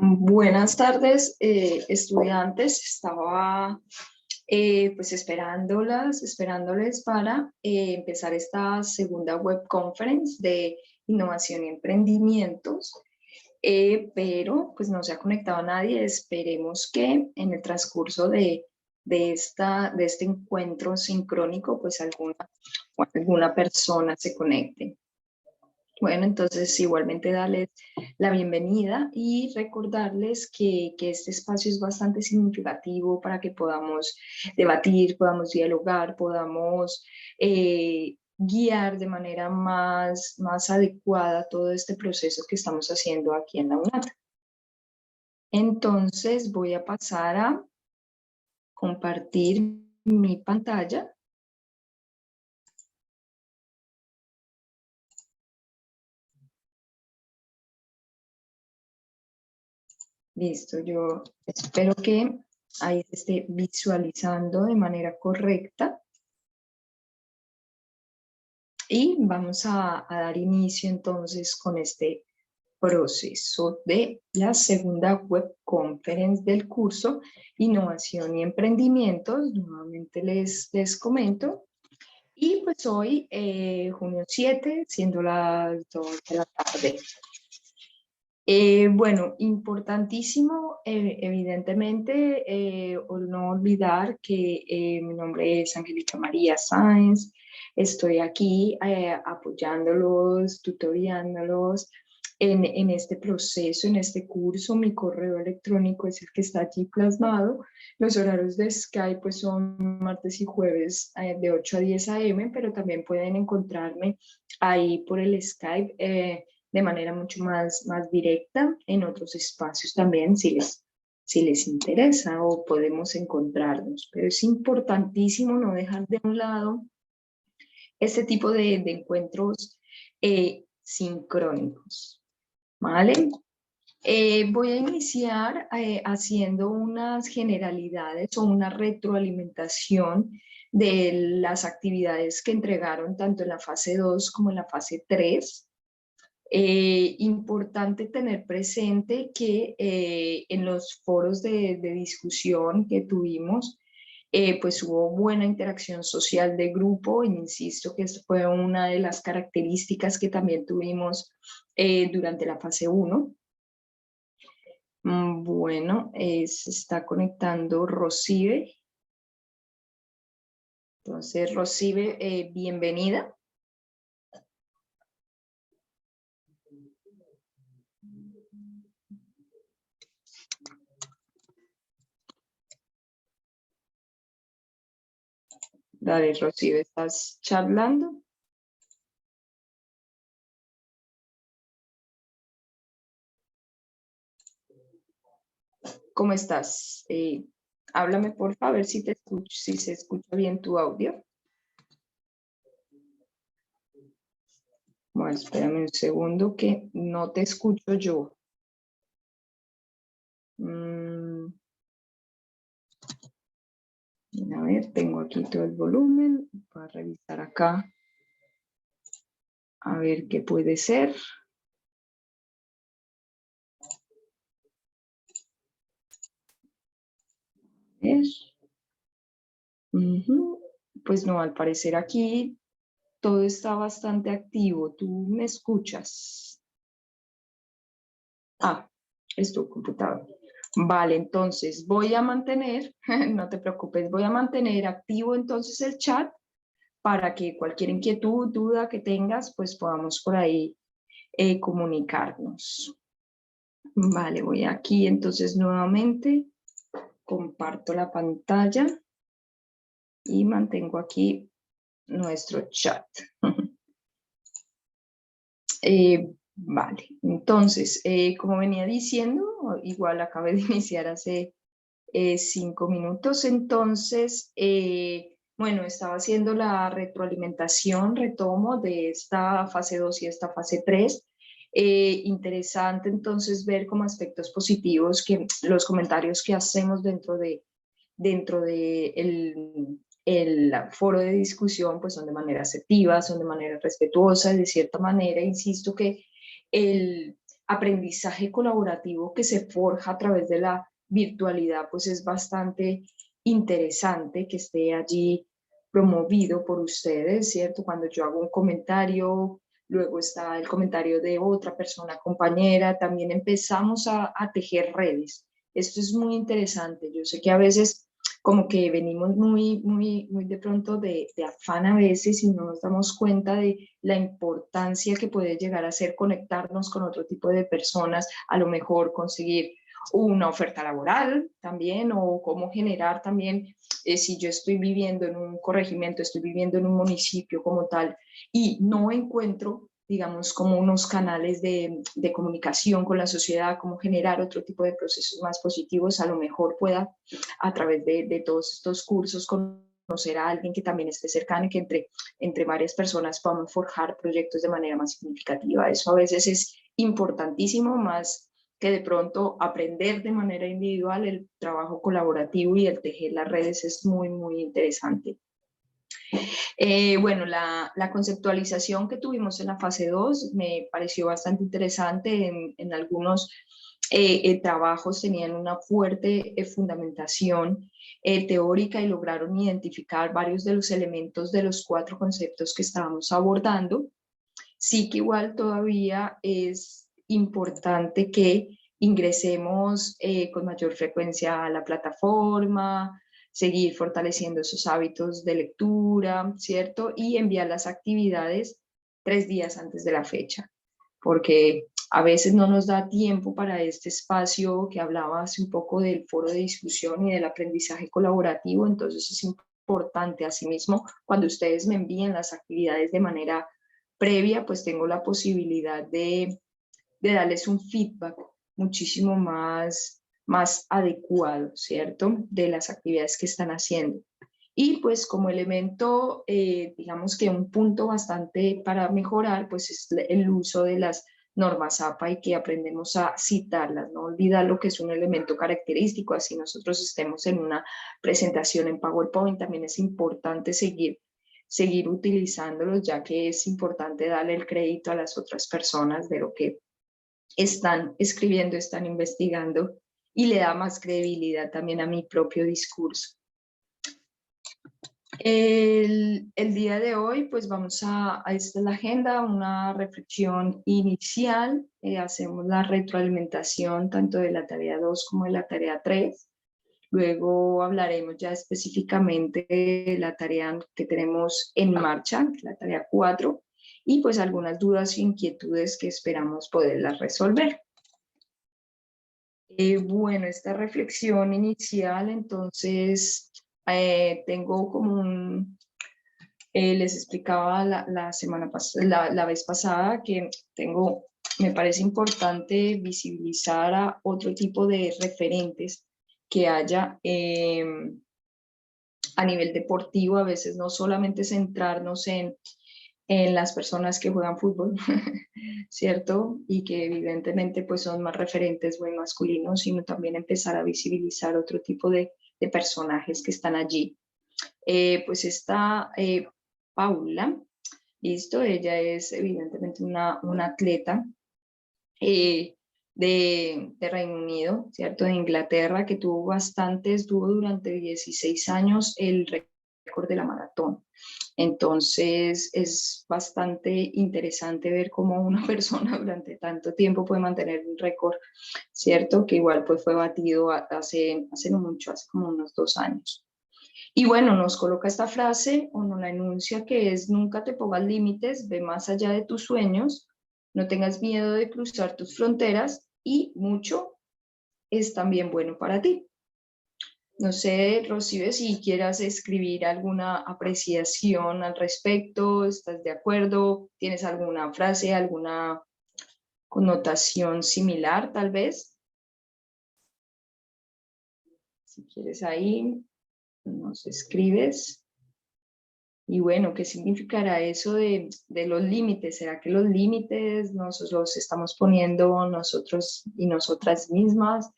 Buenas tardes, estudiantes. Estaba pues esperándoles para empezar esta segunda web conference de innovación y emprendimientos, pero pues no se ha conectado nadie. Esperemos que en el transcurso de este encuentro sincrónico pues alguna persona se conecte. Bueno, entonces igualmente darles la bienvenida y recordarles que este espacio es bastante significativo para que podamos debatir, podamos dialogar, podamos guiar de manera más adecuada todo este proceso que estamos haciendo aquí en la UNAT. Entonces voy a pasar a compartir mi pantalla. Listo, yo espero que ahí se esté visualizando de manera correcta. Y vamos a dar inicio entonces con este proceso de la segunda web conference del curso Innovación y Emprendimientos. Nuevamente les comento. Y pues hoy, junio 7, siendo las 2 de la tarde. Bueno, importantísimo, evidentemente, no olvidar que mi nombre es Angélica María Sáenz. Estoy aquí apoyándolos, tutoriándolos en este proceso, en este curso. Mi correo electrónico es el que está aquí plasmado. Los horarios de Skype pues son martes y jueves de 8 a 10 a.m., pero también pueden encontrarme ahí por el Skype de manera mucho más directa en otros espacios también, si les interesa, o podemos encontrarnos. Pero es importantísimo no dejar de un lado este tipo de encuentros sincrónicos, ¿vale? Voy a iniciar haciendo unas generalidades o una retroalimentación de las actividades que entregaron tanto en la fase 2 como en la fase 3. Importante tener presente que en los foros de discusión que tuvimos, pues hubo buena interacción social de grupo. Insisto que esto fue una de las características que también tuvimos durante la fase 1. Bueno, se está conectando Rocibe. Entonces, Rocibe, bienvenida. Dale, Rocibe, ¿estás charlando? ¿Cómo estás? Háblame, por favor, a ver si si se escucha bien tu audio. Bueno, espérame un segundo que no te escucho yo. A ver, tengo aquí todo el volumen. Voy a revisar acá. A ver qué puede ser. A ver. Pues no, al parecer aquí todo está bastante activo. ¿Tú me escuchas? Ah, es tu computador. Vale, entonces voy a mantener, no te preocupes, voy a mantener activo entonces el chat para que cualquier inquietud, duda que tengas, pues podamos por ahí comunicarnos. Vale, voy aquí entonces nuevamente, comparto la pantalla y mantengo aquí nuestro chat. Vale, entonces, como venía diciendo, igual acabé de iniciar hace 5 minutos, entonces, bueno, estaba haciendo la retroalimentación, retomo de esta fase 2 y esta fase 3. Interesante entonces ver como aspectos positivos que los comentarios que hacemos dentro de el foro de discusión pues son de manera asertiva, son de manera respetuosa, de cierta manera, insisto que aprendizaje colaborativo que se forja a través de la virtualidad, pues es bastante interesante que esté allí promovido por ustedes, ¿cierto? Cuando yo hago un comentario, luego está el comentario de otra persona, compañera, también empezamos a tejer redes. Esto es muy interesante. Yo sé que a veces como que venimos muy de pronto de afán a veces y no nos damos cuenta de la importancia que puede llegar a ser conectarnos con otro tipo de personas, a lo mejor conseguir una oferta laboral también o cómo generar también, si yo estoy viviendo en un corregimiento, estoy viviendo en un municipio como tal y no encuentro, digamos, como unos canales de comunicación con la sociedad, cómo generar otro tipo de procesos más positivos, a lo mejor pueda a través de todos estos cursos conocer a alguien que también esté cercano y que entre varias personas podamos forjar proyectos de manera más significativa. Eso a veces es importantísimo, más que de pronto aprender de manera individual. El trabajo colaborativo y el tejer las redes es muy interesante. Bueno, la conceptualización que tuvimos en la fase 2 me pareció bastante interesante. En algunos trabajos tenían una fuerte fundamentación teórica y lograron identificar varios de los elementos de los 4 conceptos que estábamos abordando. Sí que igual todavía es importante que ingresemos con mayor frecuencia a la plataforma, seguir fortaleciendo esos hábitos de lectura, ¿cierto? Y enviar las actividades 3 días antes de la fecha, porque a veces no nos da tiempo para este espacio que hablaba hace un poco del foro de discusión y del aprendizaje colaborativo. Entonces es importante, asimismo, cuando ustedes me envíen las actividades de manera previa, pues tengo la posibilidad de darles un feedback muchísimo más adecuado, ¿cierto? De las actividades que están haciendo. Y pues como elemento, digamos que un punto bastante para mejorar, pues es el uso de las normas APA y que aprendemos a citarlas, no olvidar lo que es un elemento característico, así nosotros estemos en una presentación en PowerPoint, también es importante seguir utilizándolos, ya que es importante darle el crédito a las otras personas de lo que están escribiendo, están investigando y le da más credibilidad también a mi propio discurso. El día de hoy, pues vamos esta es la agenda, una reflexión inicial, hacemos la retroalimentación tanto de la tarea 2 como de la tarea 3. Luego hablaremos ya específicamente de la tarea que tenemos en marcha, la tarea 4, y pues algunas dudas e inquietudes que esperamos poderlas resolver. Bueno, esta reflexión inicial, entonces, tengo como les explicaba la vez pasada que me parece importante visibilizar a otro tipo de referentes que haya a nivel deportivo, a veces no solamente centrarnos en las personas que juegan fútbol, ¿cierto? Y que evidentemente pues son más referentes muy masculinos, sino también empezar a visibilizar otro tipo de personajes que están allí. Pues está Paula, listo, ella es evidentemente una atleta eh, de Reino Unido, ¿cierto? De Inglaterra, que tuvo durante 16 años el récord de la maratón. Entonces es bastante interesante ver cómo una persona durante tanto tiempo puede mantener un récord, ¿cierto? Que igual pues fue batido hace no mucho, hace como unos 2 años. Y bueno, nos coloca esta frase o nos la enuncia que es: nunca te pongas límites, ve más allá de tus sueños, no tengas miedo de cruzar tus fronteras y mucho es también bueno para ti. No sé, Rocío, si quieras escribir alguna apreciación al respecto, ¿estás de acuerdo? ¿Tienes alguna frase, alguna connotación similar tal vez? Si quieres ahí, nos escribes. Y bueno, ¿qué significará eso de los límites? ¿Será que los límites nos los estamos poniendo nosotros y nosotras mismas?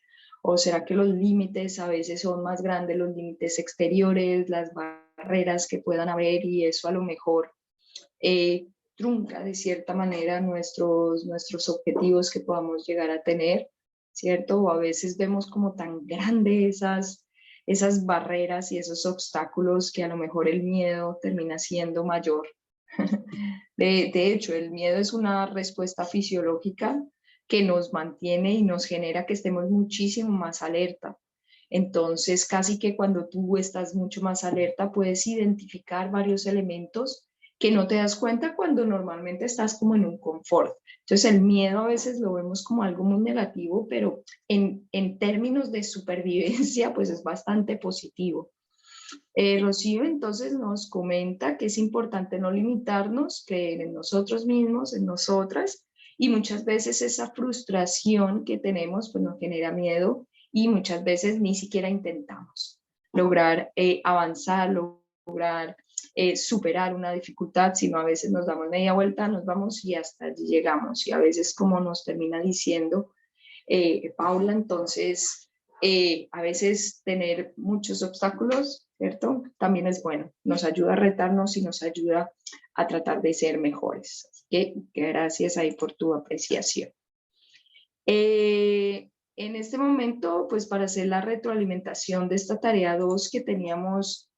¿O será que los límites a veces son más grandes, los límites exteriores, las barreras que puedan haber y eso a lo mejor trunca de cierta manera nuestros objetivos que podamos llegar a tener, ¿cierto? O a veces vemos como tan grandes esas barreras y esos obstáculos que a lo mejor el miedo termina siendo mayor. De hecho, el miedo es una respuesta fisiológica que nos mantiene y nos genera que estemos muchísimo más alerta. Entonces, casi que cuando tú estás mucho más alerta, puedes identificar varios elementos que no te das cuenta cuando normalmente estás como en un confort. Entonces, el miedo a veces lo vemos como algo muy negativo, pero en términos de supervivencia, pues es bastante positivo. Rocío entonces nos comenta que es importante no limitarnos, creer en nosotros mismos, en nosotras, y muchas veces esa frustración que tenemos pues nos genera miedo y muchas veces ni siquiera intentamos lograr avanzar, lograr superar una dificultad, sino a veces nos damos media vuelta, nos vamos y hasta allí llegamos. Y a veces, como nos termina diciendo Paula, entonces a veces tener muchos obstáculos, ¿cierto? También es bueno, nos ayuda a retarnos y nos ayuda a tratar de ser mejores. Así que gracias ahí por tu apreciación. En este momento, pues para hacer la retroalimentación de esta tarea 2 que teníamos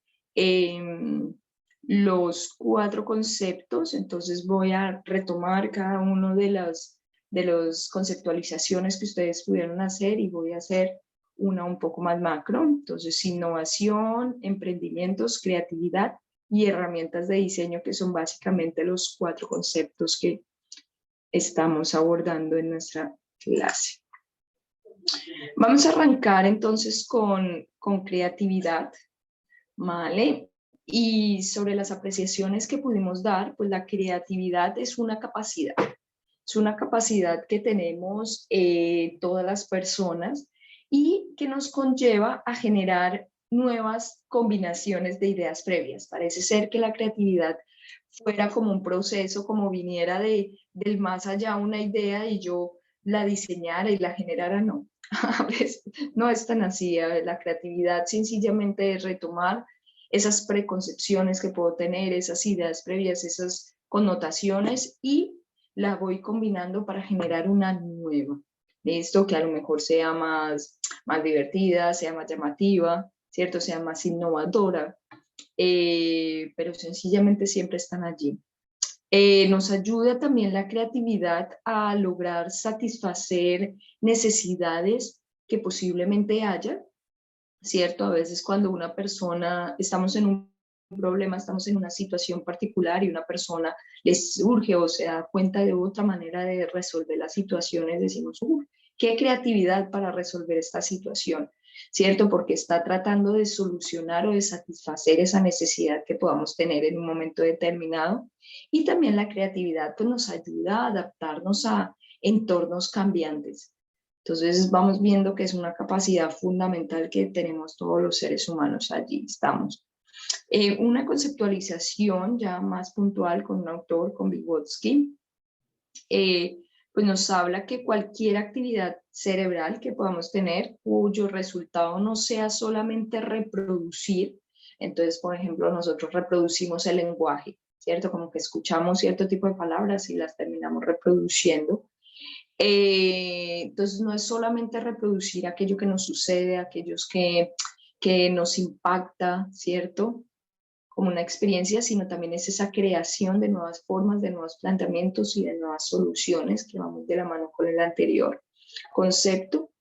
los 4 conceptos, entonces voy a retomar cada uno de las conceptualizaciones que ustedes pudieron hacer y voy a hacer una un poco más macro. Entonces, innovación, emprendimientos, creatividad y herramientas de diseño, que son básicamente los 4 conceptos que estamos abordando en nuestra clase. Vamos a arrancar entonces con creatividad, ¿vale? Y sobre las apreciaciones que pudimos dar, pues la creatividad es una capacidad. Es una capacidad que tenemos todas las personas y que nos conlleva a generar nuevas combinaciones de ideas previas. Parece ser que la creatividad fuera como un proceso, como viniera del más allá una idea y yo la diseñara y la generara, no. A veces no es tan así. La creatividad sencillamente es retomar esas preconcepciones que puedo tener, esas ideas previas, esas connotaciones y la voy combinando para generar una nueva. Esto que a lo mejor sea más divertida, sea más llamativa, ¿cierto? Sea más innovadora, pero sencillamente siempre están allí. Nos ayuda también la creatividad a lograr satisfacer necesidades que posiblemente haya, ¿cierto? A veces cuando una persona, estamos en un problema, estamos en una situación particular y una persona les surge o se da cuenta de otra manera de resolver las situaciones, decimos, qué creatividad para resolver esta situación, ¿cierto? Porque está tratando de solucionar o de satisfacer esa necesidad que podamos tener en un momento determinado. Y también la creatividad pues, nos ayuda a adaptarnos a entornos cambiantes. Entonces vamos viendo que es una capacidad fundamental que tenemos todos los seres humanos, allí estamos. Una conceptualización ya más puntual con un autor, con Vygotsky, pues nos habla que cualquier actividad cerebral que podamos tener cuyo resultado no sea solamente reproducir, entonces por ejemplo nosotros reproducimos el lenguaje, ¿cierto? Como que escuchamos cierto tipo de palabras y las terminamos reproduciendo. Entonces no es solamente reproducir aquello que nos sucede, aquellos que nos impacta, ¿cierto? Como una experiencia, sino también es esa creación de nuevas formas, de nuevos planteamientos y de nuevas soluciones que vamos de la mano con el anterior concepto.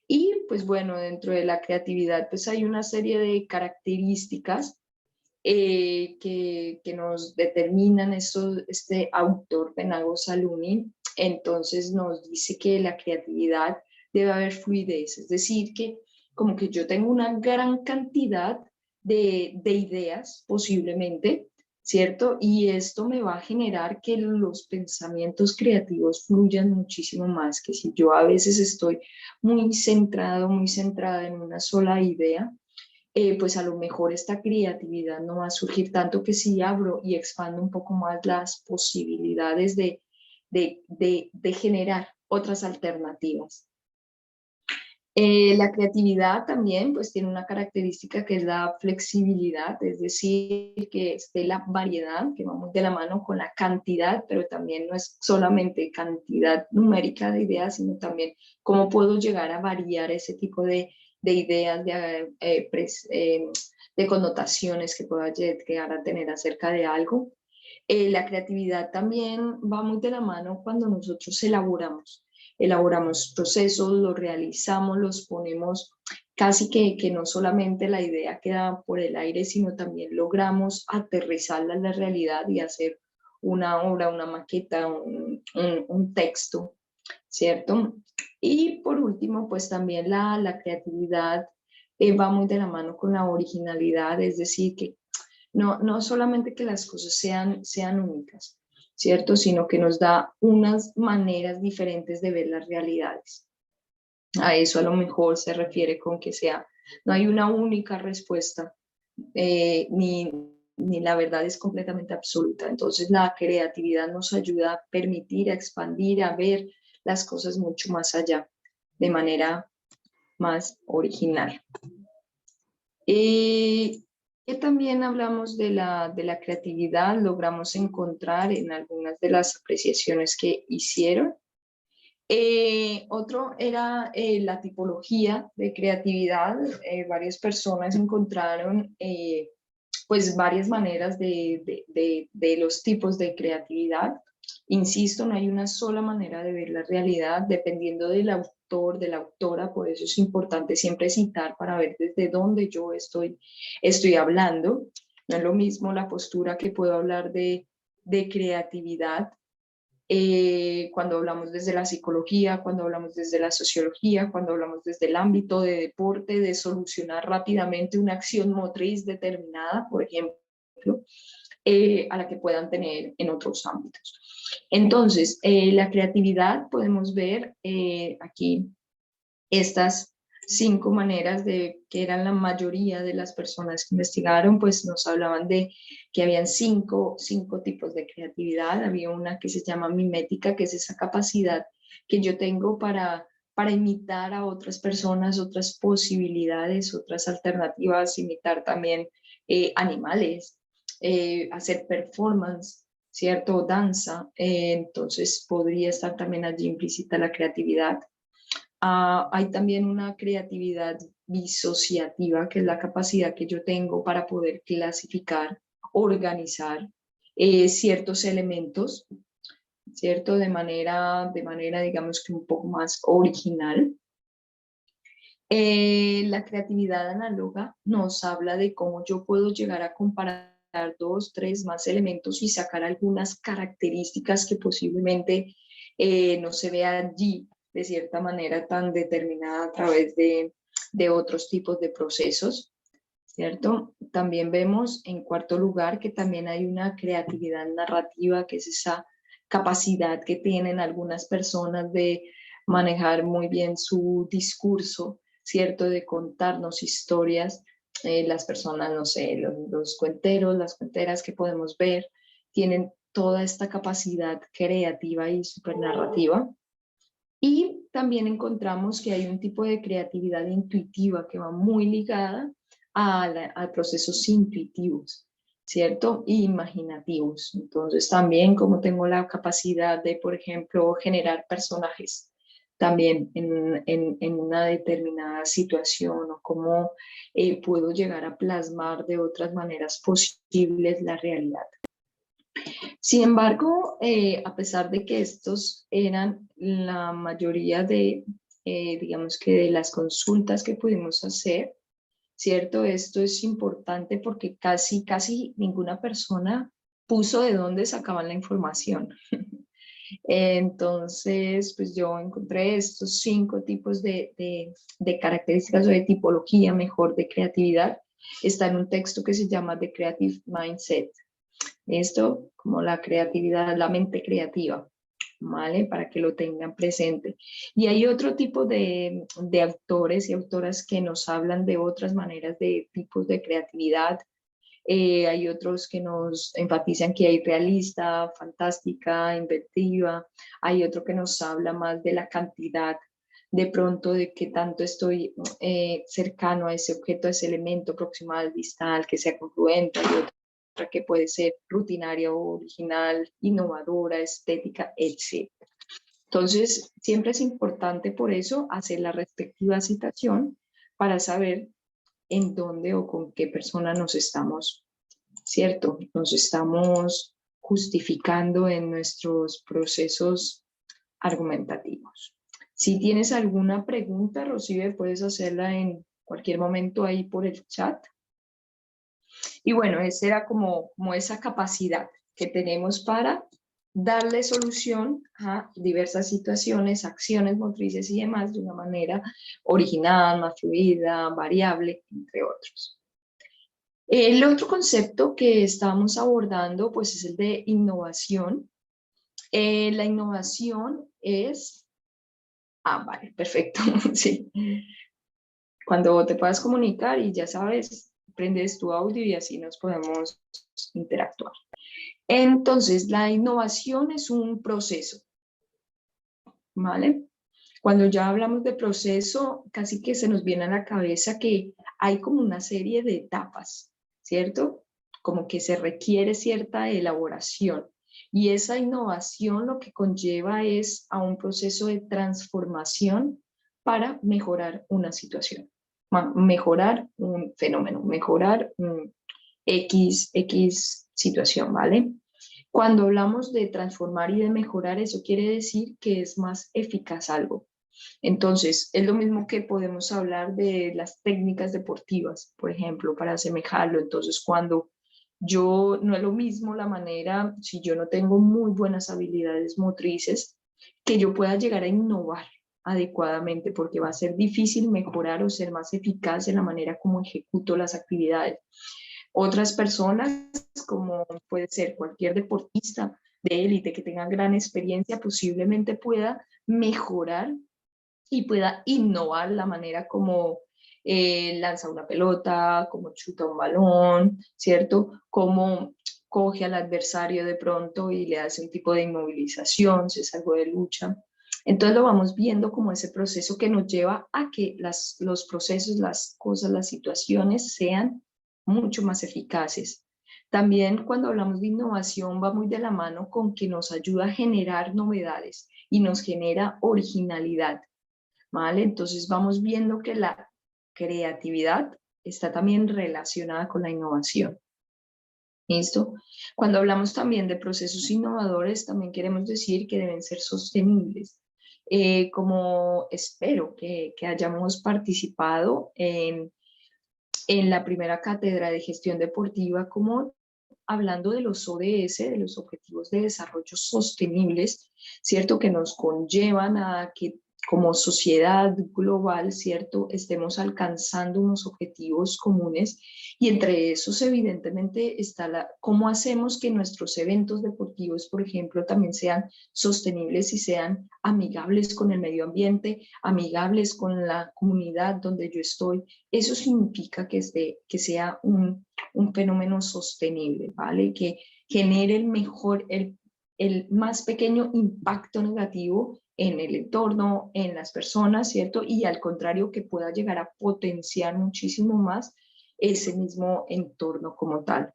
Y pues bueno, dentro de la creatividad pues hay una serie de características que nos determinan este autor, Penago Saluni. Entonces nos dice que la creatividad debe haber fluidez, es decir, que como que yo tengo una gran cantidad de ideas posiblemente, ¿cierto? Y esto me va a generar que los pensamientos creativos fluyan muchísimo más, que si yo a veces estoy muy centrado, muy centrada en una sola idea, pues a lo mejor esta creatividad no va a surgir tanto que si abro y expando un poco más las posibilidades de generar otras alternativas. La creatividad también pues tiene una característica que es la flexibilidad, es decir, que esté la variedad, que vamos de la mano con la cantidad, pero también no es solamente cantidad numérica de ideas, sino también cómo puedo llegar a variar ese tipo de ideas, de connotaciones que pueda llegar a tener acerca de algo. La creatividad también va muy de la mano cuando nosotros elaboramos procesos, los realizamos, los ponemos casi que no solamente la idea queda por el aire, sino también logramos aterrizarla en la realidad y hacer una obra, una maqueta, un texto, ¿cierto? Y por último, pues también la creatividad va muy de la mano con la originalidad, es decir, que no solamente que las cosas sean únicas, ¿cierto? Sino que nos da unas maneras diferentes de ver las realidades. A eso a lo mejor se refiere con que no hay una única respuesta, ni la verdad es completamente absoluta. Entonces la creatividad nos ayuda a permitir, a expandir, a ver las cosas mucho más allá, de manera más original. Que también hablamos de la creatividad, logramos encontrar en algunas de las apreciaciones que hicieron. Otro era la tipología de creatividad. Varias personas encontraron pues varias maneras de los tipos de creatividad. Insisto, no hay una sola manera de ver la realidad, dependiendo del autor, de la autora, por eso es importante siempre citar para ver desde dónde yo estoy hablando. No es lo mismo la postura que puedo hablar de creatividad cuando hablamos desde la psicología, cuando hablamos desde la sociología, cuando hablamos desde el ámbito de deporte, de solucionar rápidamente una acción motriz determinada, por ejemplo, a la que puedan tener en otros ámbitos. Entonces, la creatividad, podemos ver aquí estas 5 maneras que eran la mayoría de las personas que investigaron, pues nos hablaban de que habían cinco tipos de creatividad. Había una que se llama mimética, que es esa capacidad que yo tengo para imitar a otras personas, otras posibilidades, otras alternativas, imitar también animales, hacer performance, ¿cierto? Danza. Entonces podría estar también allí implícita la creatividad. Hay también una creatividad disociativa, que es la capacidad que yo tengo para poder clasificar, organizar ciertos elementos, ¿cierto? De manera, digamos que un poco más original. La creatividad análoga nos habla de cómo yo puedo llegar a comparar 2, 3 más elementos y sacar algunas características que posiblemente no se vea allí de cierta manera tan determinada a través de otros tipos de procesos, ¿cierto? También vemos en cuarto lugar que también hay una creatividad narrativa, que es esa capacidad que tienen algunas personas de manejar muy bien su discurso, ¿cierto? De contarnos historias. Las personas, no sé, los cuenteros, las cuenteras que podemos ver, tienen toda esta capacidad creativa y supernarrativa. Y también encontramos que hay un tipo de creatividad intuitiva que va muy ligada a procesos intuitivos, ¿cierto? Y imaginativos. Entonces también como tengo la capacidad de, por ejemplo, generar personajes también en una determinada situación, o cómo puedo llegar a plasmar de otras maneras posibles la realidad. Sin embargo, a pesar de que estos eran la mayoría digamos que de las consultas que pudimos hacer, ¿cierto? Esto es importante porque casi ninguna persona puso de dónde sacaban la información. Entonces, pues yo encontré estos 5 tipos de características o de tipología, mejor, de creatividad. Está en un texto que se llama The Creative Mindset. Esto como la creatividad, la mente creativa, ¿vale? Para que lo tengan presente. Y hay otro tipo de autores y autoras que nos hablan de otras maneras de tipos de creatividad. Hay otros que nos enfatizan que hay realista, fantástica, inventiva. Hay otro que nos habla más de la cantidad, de pronto de qué tanto estoy cercano a ese objeto, a ese elemento proximal, distal, que sea congruente, y otra que puede ser rutinaria o original, innovadora, estética, etc. Entonces, siempre es importante por eso hacer la respectiva citación para saber en dónde o con qué persona nos estamos, ¿cierto? Nos estamos justificando en nuestros procesos argumentativos. Si tienes alguna pregunta, Rocío, puedes hacerla en cualquier momento ahí por el chat. Y bueno, esa era como esa capacidad que tenemos para darle solución a diversas situaciones, acciones motrices y demás de una manera original, más fluida, variable, entre otros. El otro concepto que estamos abordando pues es el de innovación. La innovación es... vale, perfecto, sí. Cuando te puedas comunicar y ya sabes, prendes tu audio y así nos podemos interactuar. Entonces, la innovación es un proceso, ¿vale? Cuando ya hablamos de proceso, casi que se nos viene a la cabeza que hay como una serie de etapas, ¿cierto? Como que se requiere cierta elaboración. Y esa innovación lo que conlleva es a un proceso de transformación para mejorar una situación, mejorar un fenómeno, mejorar un X situación, ¿vale? Cuando hablamos de transformar y de mejorar, eso quiere decir que es más eficaz algo. Entonces, es lo mismo que podemos hablar de las técnicas deportivas, por ejemplo, para asemejarlo. Entonces, cuando no es lo mismo la manera, si yo no tengo muy buenas habilidades motrices, que yo pueda llegar a innovar adecuadamente, porque va a ser difícil mejorar o ser más eficaz en la manera como ejecuto las actividades. Otras personas, como puede ser cualquier deportista de élite que tenga gran experiencia, posiblemente pueda mejorar y pueda innovar la manera como lanza una pelota, como chuta un balón, ¿cierto? Como coge al adversario de pronto y le hace un tipo de inmovilización, si es algo de lucha. Entonces lo vamos viendo como ese proceso que nos lleva a que los procesos, las cosas, las situaciones sean mucho más eficaces. También cuando hablamos de innovación va muy de la mano con que nos ayuda a generar novedades y nos genera originalidad, ¿vale? Entonces vamos viendo que la creatividad está también relacionada con la innovación. ¿Listo? Cuando hablamos también de procesos innovadores, también queremos decir que deben ser sostenibles. Como espero que hayamos participado en la primera cátedra de gestión deportiva, como hablando de los ODS, de los Objetivos de Desarrollo Sostenibles, ¿cierto? Que nos conllevan a que como sociedad global, ¿cierto? Estemos alcanzando unos objetivos comunes y entre esos evidentemente está cómo hacemos que nuestros eventos deportivos, por ejemplo, también sean sostenibles y sean amigables con el medio ambiente, amigables con la comunidad donde yo estoy. Eso significa que sea un fenómeno sostenible, ¿vale? Que genere el más pequeño impacto negativo en el entorno, en las personas, ¿cierto? Y al contrario, que pueda llegar a potenciar muchísimo más ese mismo entorno como tal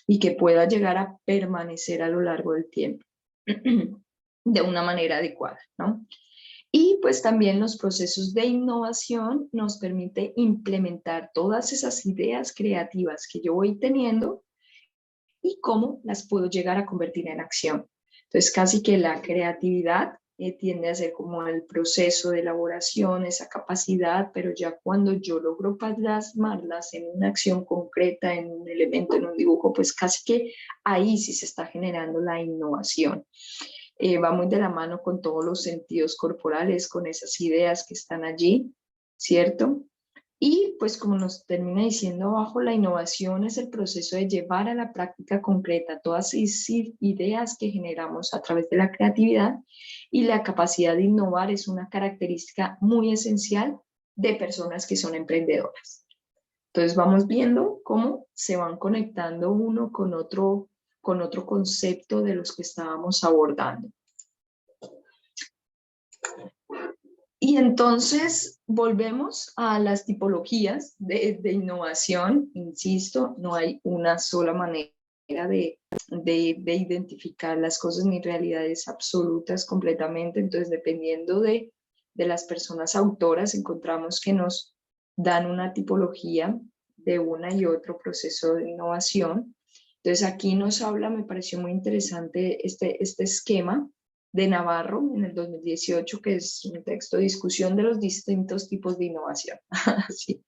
y que pueda llegar a permanecer a lo largo del tiempo de una manera adecuada, ¿no? Y pues también los procesos de innovación nos permite implementar todas esas ideas creativas que yo voy teniendo y cómo las puedo llegar a convertir en acción. Entonces casi que la creatividad tiende a ser como el proceso de elaboración, esa capacidad, pero ya cuando yo logro plasmarlas en una acción concreta, en un elemento, en un dibujo, pues casi que ahí sí se está generando la innovación. Va muy de la mano con todos los sentidos corporales, con esas ideas que están allí, ¿cierto? Y pues como nos termina diciendo abajo, la innovación es el proceso de llevar a la práctica concreta todas esas ideas que generamos a través de la creatividad, y la capacidad de innovar es una característica muy esencial de personas que son emprendedoras. Entonces vamos viendo cómo se van conectando uno con otro concepto de los que estábamos abordando. Y entonces volvemos a las tipologías de innovación. Insisto, no hay una sola manera de identificar las cosas ni realidades absolutas completamente. Entonces, dependiendo de las personas autoras, encontramos que nos dan una tipología de una y otro proceso de innovación. Entonces, aquí nos habla, me pareció muy interesante este esquema de Navarro en el 2018, que es un texto de discusión de los distintos tipos de innovación. Sí.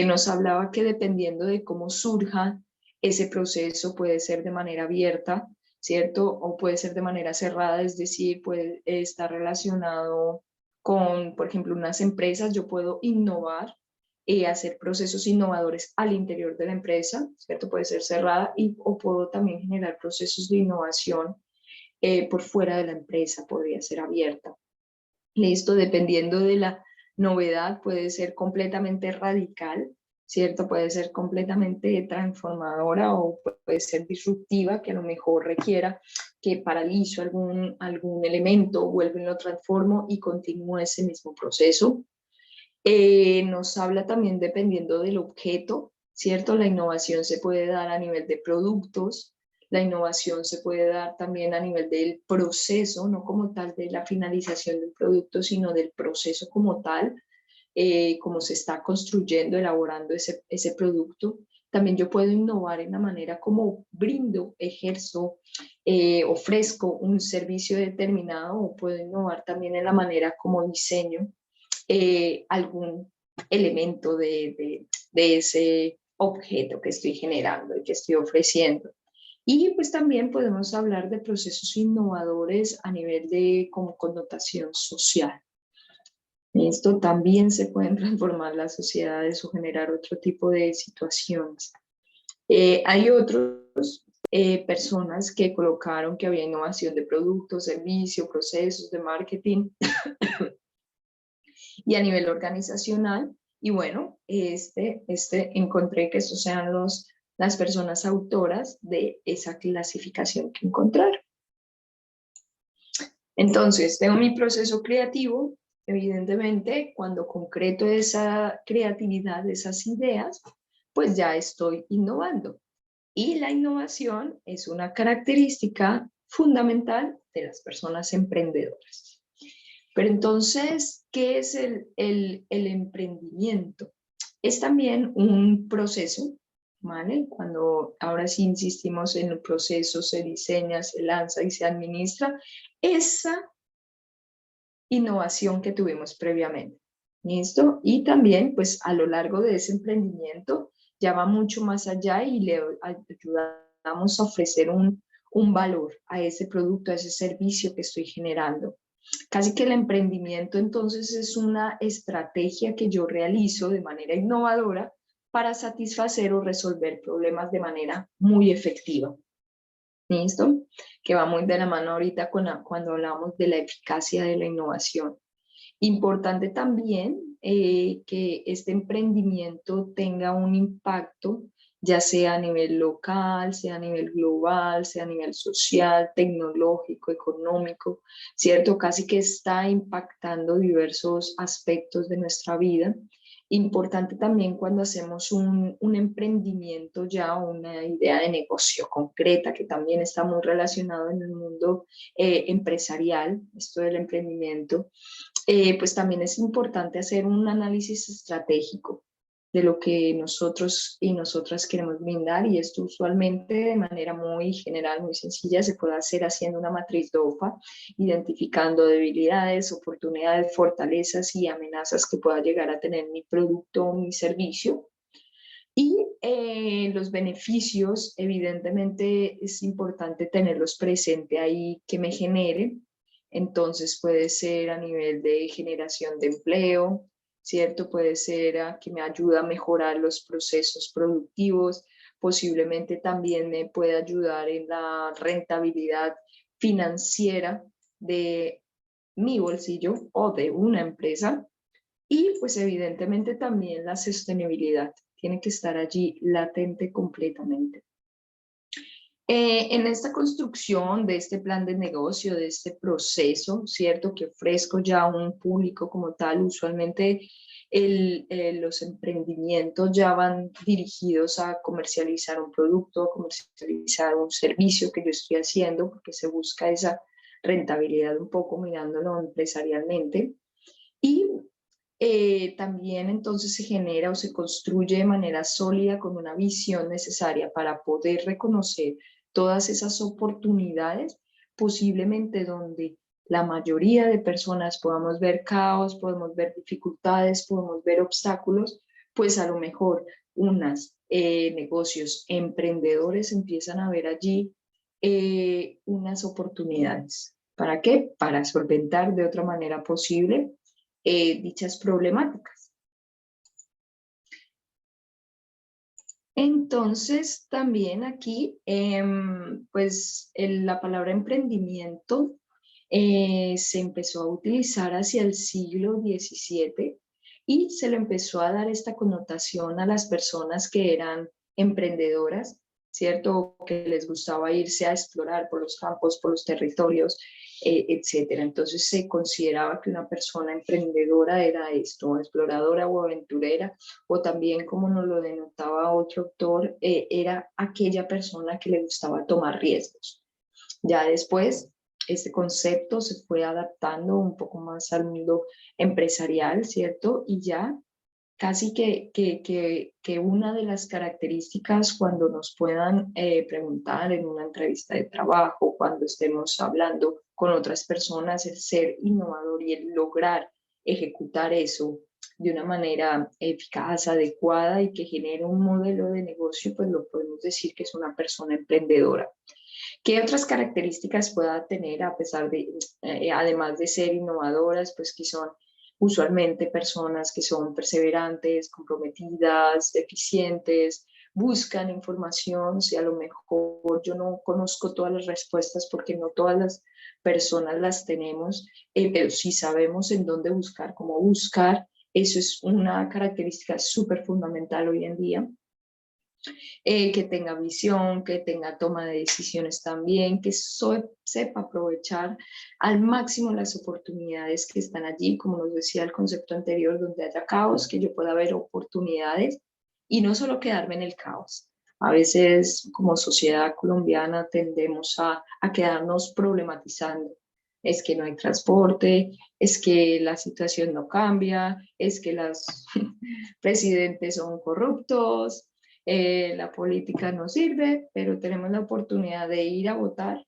Nos hablaba que dependiendo de cómo surja ese proceso, puede ser de manera abierta, ¿cierto? O puede ser de manera cerrada, es decir, puede estar relacionado con, por ejemplo, unas empresas. Yo puedo innovar y hacer procesos innovadores al interior de la empresa, ¿cierto? Puede ser cerrada o puedo también generar procesos de innovación por fuera de la empresa, podría ser abierta. Listo, dependiendo de la novedad, puede ser completamente radical, ¿cierto? Puede ser completamente transformadora o puede ser disruptiva, que a lo mejor requiera que paralizo algún elemento, vuelvo y lo transformo y continúo ese mismo proceso. Nos habla también dependiendo del objeto, ¿cierto? La innovación se puede dar a nivel de productos, la innovación se puede dar también a nivel del proceso, no como tal de la finalización del producto, sino del proceso como tal, cómo se está construyendo, elaborando ese producto. También yo puedo innovar en la manera como brindo, ejerzo, ofrezco un servicio determinado, o puedo innovar también en la manera como diseño algún elemento de ese objeto que estoy generando y que estoy ofreciendo. Y pues también podemos hablar de procesos innovadores a nivel de como connotación social. Esto también se pueden transformar las sociedades o generar otro tipo de situaciones. Hay otros personas que colocaron que había innovación de productos, servicios, procesos de marketing y a nivel organizacional. Y bueno, encontré que estos sean las personas autoras de esa clasificación que encontraron. Entonces, tengo mi proceso creativo. Evidentemente, cuando concreto esa creatividad, esas ideas, pues ya estoy innovando. Y la innovación es una característica fundamental de las personas emprendedoras. Pero entonces, ¿qué es el emprendimiento? Es también un proceso, ¿vale? Cuando ahora sí insistimos en el proceso, se diseña, se lanza y se administra esa innovación que tuvimos previamente. ¿Listo? Y también, pues a lo largo de ese emprendimiento, ya va mucho más allá y le ayudamos a ofrecer un valor a ese producto, a ese servicio que estoy generando. Casi que el emprendimiento entonces es una estrategia que yo realizo de manera innovadora para satisfacer o resolver problemas de manera muy efectiva. ¿Listo? Que va muy de la mano ahorita cuando hablamos de la eficacia de la innovación. Importante también que este emprendimiento tenga un impacto, ya sea a nivel local, sea a nivel global, sea a nivel social, tecnológico, económico, ¿cierto? Casi que está impactando diversos aspectos de nuestra vida. Importante también cuando hacemos un emprendimiento ya, una idea de negocio concreta, que también está muy relacionado en el mundo empresarial, esto del emprendimiento, pues también es importante hacer un análisis estratégico de lo que nosotros y nosotras queremos brindar, y esto usualmente de manera muy general, muy sencilla, se puede hacer haciendo una matriz DOFA, identificando debilidades, oportunidades, fortalezas y amenazas que pueda llegar a tener mi producto o mi servicio. Y los beneficios, evidentemente, es importante tenerlos presente ahí que me genere. Entonces puede ser a nivel de generación de empleo, ¿cierto? Puede ser que me ayuda a mejorar los procesos productivos, posiblemente también me puede ayudar en la rentabilidad financiera de mi bolsillo o de una empresa. Y pues evidentemente también la sostenibilidad tiene que estar allí latente completamente. En esta construcción de este plan de negocio, de este proceso, ¿cierto? Que ofrezco ya a un público como tal, usualmente los emprendimientos ya van dirigidos a comercializar un producto, a comercializar un servicio que yo estoy haciendo, porque se busca esa rentabilidad un poco mirándolo empresarialmente. Y también entonces se genera o se construye de manera sólida con una visión necesaria para poder reconocer todas esas oportunidades, posiblemente donde la mayoría de personas podamos ver caos, podemos ver dificultades, podemos ver obstáculos, pues a lo mejor unas negocios emprendedores empiezan a ver allí unas oportunidades. ¿Para qué? Para solventar de otra manera posible dichas problemáticas. Entonces, también aquí, pues la palabra emprendimiento se empezó a utilizar hacia el siglo XVII y se le empezó a dar esta connotación a las personas que eran emprendedoras, ¿cierto? Que les gustaba irse a explorar por los campos, por los territorios, etcétera. Entonces se consideraba que una persona emprendedora era esto, exploradora o aventurera, o también, como nos lo denotaba otro autor, era aquella persona que le gustaba tomar riesgos. Ya después, este concepto se fue adaptando un poco más al mundo empresarial, ¿cierto? Y ya casi que una de las características cuando nos puedan preguntar en una entrevista de trabajo, cuando estemos hablando con otras personas, el ser innovador y el lograr ejecutar eso de una manera eficaz, adecuada y que genere un modelo de negocio, pues lo podemos decir que es una persona emprendedora. ¿Qué otras características pueda tener a pesar de, además de ser innovadoras, pues que son usualmente personas que son perseverantes, comprometidas, eficientes, buscan información, si a lo mejor yo no conozco todas las respuestas porque no todas las personas las tenemos, pero sí sabemos en dónde buscar, cómo buscar, eso es una característica súper fundamental hoy en día. Que tenga visión, que tenga toma de decisiones también, que sepa aprovechar al máximo las oportunidades que están allí, como nos decía el concepto anterior, donde haya caos, que yo pueda ver oportunidades y no solo quedarme en el caos. A veces como sociedad colombiana tendemos a quedarnos problematizando. Es que no hay transporte, es que la situación no cambia, es que los presidentes son corruptos, la política no sirve, pero tenemos la oportunidad de ir a votar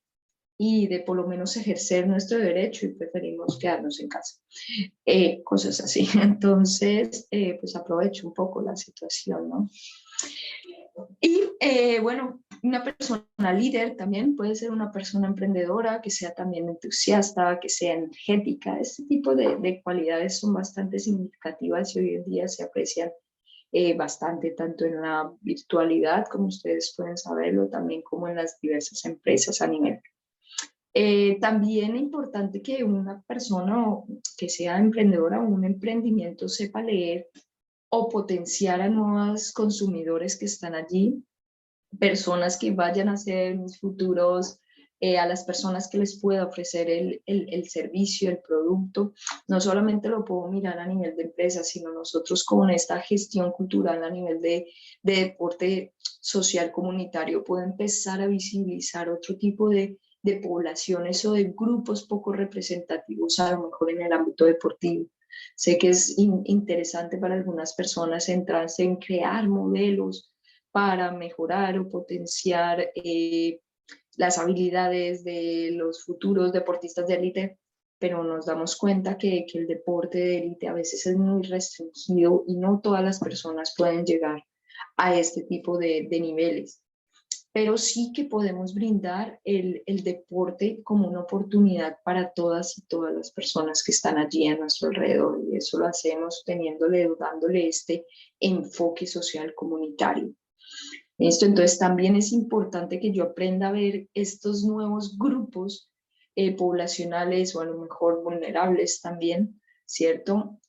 y de por lo menos ejercer nuestro derecho y preferimos quedarnos en casa. Cosas así. Entonces, pues aprovecho un poco la situación, ¿no? Y bueno, una persona líder también puede ser una persona emprendedora, que sea también entusiasta, que sea energética. Este tipo de cualidades son bastante significativas y hoy en día se aprecian bastante, tanto en la virtualidad, como ustedes pueden saberlo, también como en las diversas empresas a nivel. También es importante que una persona que sea emprendedora o un emprendimiento sepa leer o potenciar a nuevos consumidores que están allí, personas que vayan a ser mis futuros, a las personas que les pueda ofrecer el servicio, el producto. No solamente lo puedo mirar a nivel de empresa, sino nosotros con esta gestión cultural a nivel de deporte social comunitario puedo empezar a visibilizar otro tipo de poblaciones o de grupos poco representativos, a lo mejor en el ámbito deportivo. Sé que es interesante para algunas personas centrarse en crear modelos para mejorar o potenciar las habilidades de los futuros deportistas de élite, pero nos damos cuenta que el deporte de élite a veces es muy restringido y no todas las personas pueden llegar a este tipo de niveles. Pero sí que podemos brindar el deporte como una oportunidad para todas y todas las personas que están allí a nuestro alrededor. Y eso lo hacemos teniéndole, dándole este enfoque social comunitario. Esto, entonces también es importante que yo aprenda a ver estos nuevos grupos poblacionales o a lo mejor vulnerables también, ¿cierto?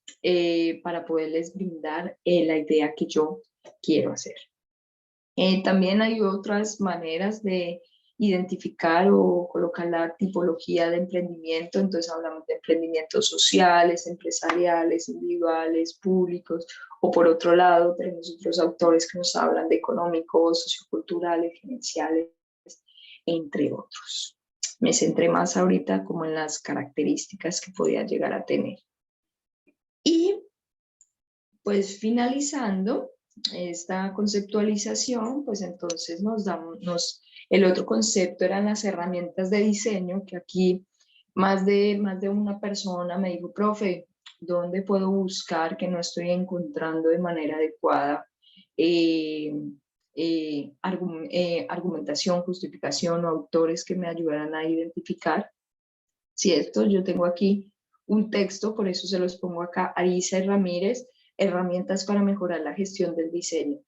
Para poderles brindar la idea que yo quiero hacer. También hay otras maneras identificar o colocar la tipología de emprendimiento. Entonces hablamos de emprendimientos sociales, empresariales, individuales, públicos, o por otro lado tenemos otros autores que nos hablan de económicos, socioculturales, gerenciales, entre otros. Me centré más ahorita como en las características que podía llegar a tener. Y pues finalizando esta conceptualización, pues entonces el otro concepto eran las herramientas de diseño, que aquí más de una persona me dijo, profe, ¿dónde puedo buscar que no estoy encontrando de manera adecuada argumentación, justificación o autores que me ayudaran a identificar? ¿Cierto? Yo tengo aquí un texto, por eso se los pongo acá, Arisa y Ramírez, herramientas para mejorar la gestión del diseño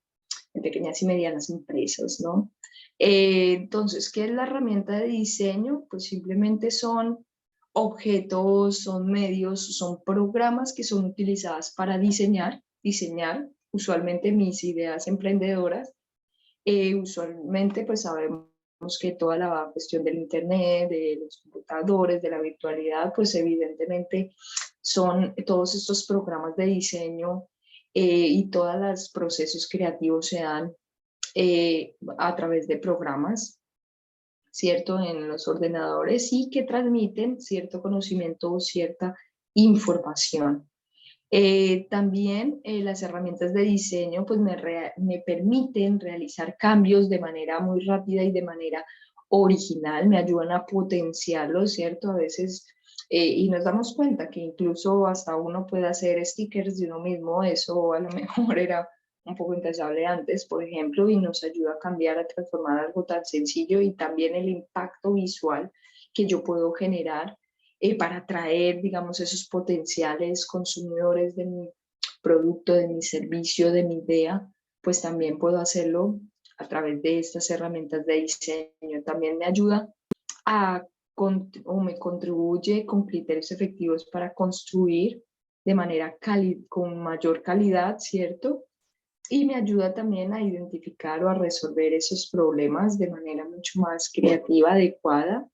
en pequeñas y medianas empresas, ¿no? Entonces, ¿qué es la herramienta de diseño? Pues simplemente son objetos, son medios, son programas que son utilizadas para diseñar usualmente mis ideas emprendedoras. Usualmente pues sabemos que toda la cuestión del internet, de los computadores, de la virtualidad, pues evidentemente son todos estos programas de diseño y todos los procesos creativos se dan a través de programas, ¿cierto? En los ordenadores y que transmiten cierto conocimiento o cierta información. También las herramientas de diseño pues me permiten realizar cambios de manera muy rápida y de manera original, me ayudan a potenciarlo, ¿cierto? A veces, y nos damos cuenta que incluso hasta uno puede hacer stickers de uno mismo, eso a lo mejor era un poco impensable antes, por ejemplo, y nos ayuda a cambiar, a transformar algo tan sencillo y también el impacto visual que yo puedo generar para atraer, digamos, esos potenciales consumidores de mi producto, de mi servicio, de mi idea, pues también puedo hacerlo a través de estas herramientas de diseño. También me ayuda o me contribuye con criterios efectivos para construir de manera con mayor calidad, ¿cierto? Y me ayuda también a identificar o a resolver esos problemas de manera mucho más creativa, adecuada,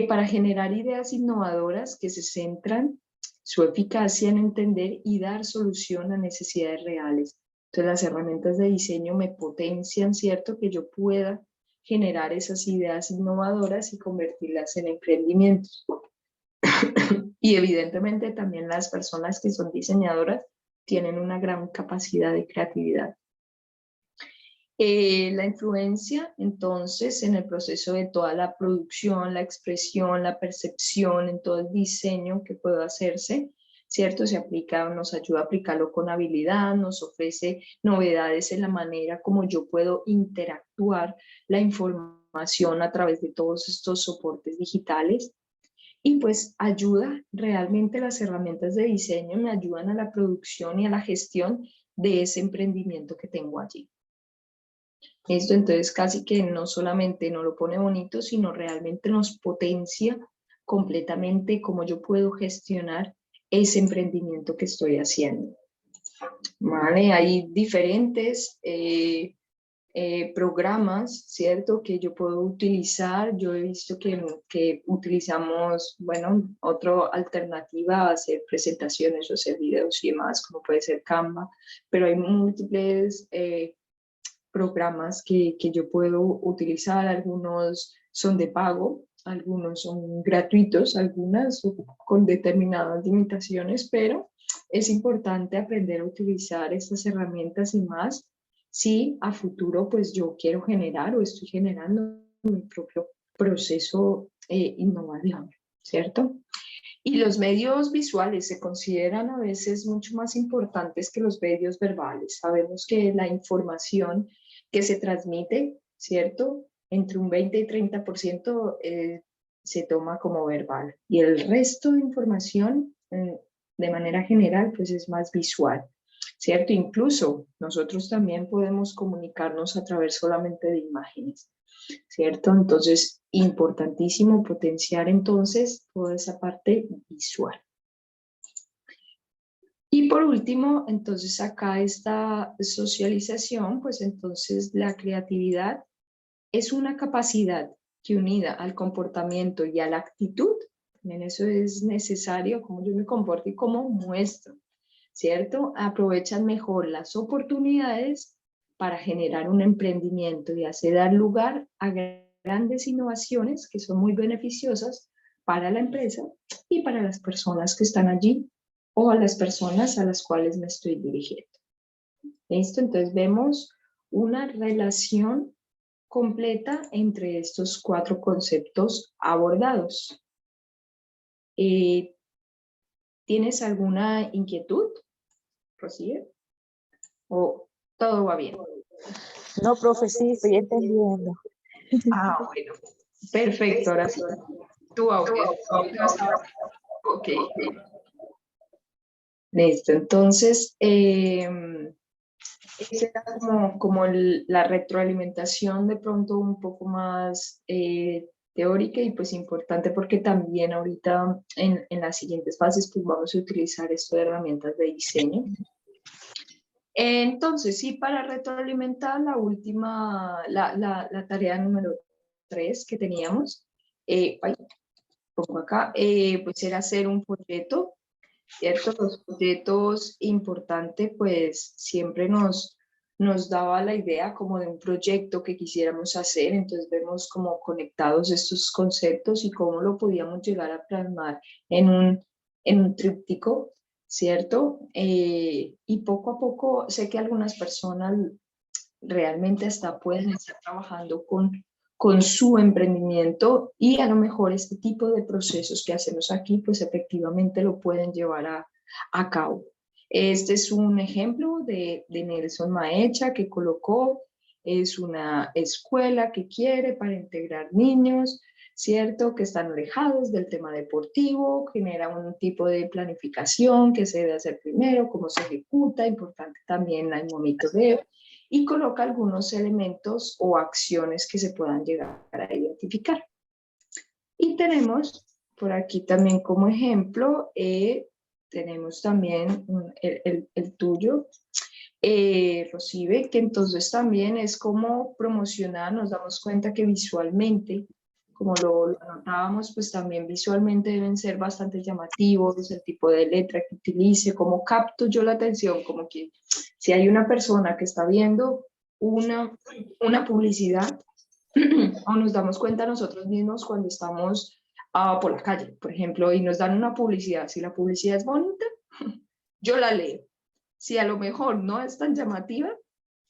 para generar ideas innovadoras que se centran su eficacia en entender y dar solución a necesidades reales. Entonces las herramientas de diseño me potencian, ¿cierto? Que yo pueda generar esas ideas innovadoras y convertirlas en emprendimientos. Y evidentemente también las personas que son diseñadoras tienen una gran capacidad de creatividad. La influencia, entonces, en el proceso de toda la producción, la expresión, la percepción, en todo el diseño que puede hacerse, ¿cierto? Se aplica, nos ayuda a aplicarlo con habilidad, nos ofrece novedades en la manera como yo puedo interactuar la información a través de todos estos soportes digitales. Y pues ayuda, realmente las herramientas de diseño me ayudan a la producción y a la gestión de ese emprendimiento que tengo allí. Esto entonces casi que no solamente nos lo pone bonito, sino realmente nos potencia completamente cómo yo puedo gestionar ese emprendimiento que estoy haciendo. ¿Vale? Hay diferentes programas, ¿cierto? Que yo puedo utilizar. Yo he visto que utilizamos, bueno, otra alternativa a hacer presentaciones o hacer videos y demás, como puede ser Canva, pero hay múltiples programas que yo puedo utilizar. Algunos son de pago, algunos son gratuitos, algunas con determinadas limitaciones, pero es importante aprender a utilizar estas herramientas y más si a futuro pues yo quiero generar o estoy generando mi propio proceso innovador, ¿cierto? Y los medios visuales se consideran a veces mucho más importantes que los medios verbales. Sabemos que la información que se transmite, ¿cierto? Entre un 20 y 30% se toma como verbal y el resto de información de manera general pues es más visual, ¿cierto? Incluso nosotros también podemos comunicarnos a través solamente de imágenes, ¿cierto? Entonces, importantísimo potenciar entonces toda esa parte visual. Y por último, entonces acá esta socialización, pues entonces la creatividad es una capacidad que unida al comportamiento y a la actitud, también eso es necesario, cómo yo me comporto y cómo muestro, ¿cierto? Aprovechan mejor las oportunidades para generar un emprendimiento y así dar lugar a grandes innovaciones que son muy beneficiosas para la empresa y para las personas que están allí o a las personas a las cuales me estoy dirigiendo. ¿Listo? Entonces vemos una relación completa entre estos 4 conceptos abordados. ¿Tienes alguna inquietud, Rocío? ¿O todo va bien? No, profe, sí, estoy entendiendo. Bueno, perfecto. Ahora sí, tu audio. Ok, listo. Entonces, esa era como la retroalimentación de pronto un poco más teórica y pues importante porque también ahorita en las siguientes fases pues vamos a utilizar esto de herramientas de diseño. Entonces, sí, para retroalimentar la última, la tarea número 3 que teníamos, pongo acá, pues era hacer un folleto, ¿cierto? Los folletos, importante, pues siempre nos daba la idea como de un proyecto que quisiéramos hacer, entonces vemos como conectados estos conceptos y cómo lo podíamos llegar a plasmar en un tríptico, ¿cierto? Y poco a poco sé que algunas personas realmente hasta pueden estar trabajando con su emprendimiento y a lo mejor este tipo de procesos que hacemos aquí, pues efectivamente lo pueden llevar a cabo. Este es un ejemplo de Nelson Maecha que colocó, es una escuela que quiere para integrar niños, ¿cierto? Que están alejados del tema deportivo, genera un tipo de planificación que se debe hacer primero, cómo se ejecuta, importante también el monitoreo, y coloca algunos elementos o acciones que se puedan llegar a identificar. Y tenemos por aquí también como ejemplo, tenemos también el tuyo, Rocibe, que entonces también es como promocionar, nos damos cuenta que visualmente, como lo anotábamos, pues también visualmente deben ser bastante llamativos, el tipo de letra que utilice, cómo capto yo la atención, como que si hay una persona que está viendo una publicidad, o nos damos cuenta nosotros mismos cuando estamos por la calle, por ejemplo, y nos dan una publicidad, si la publicidad es bonita, yo la leo. Si a lo mejor no es tan llamativa,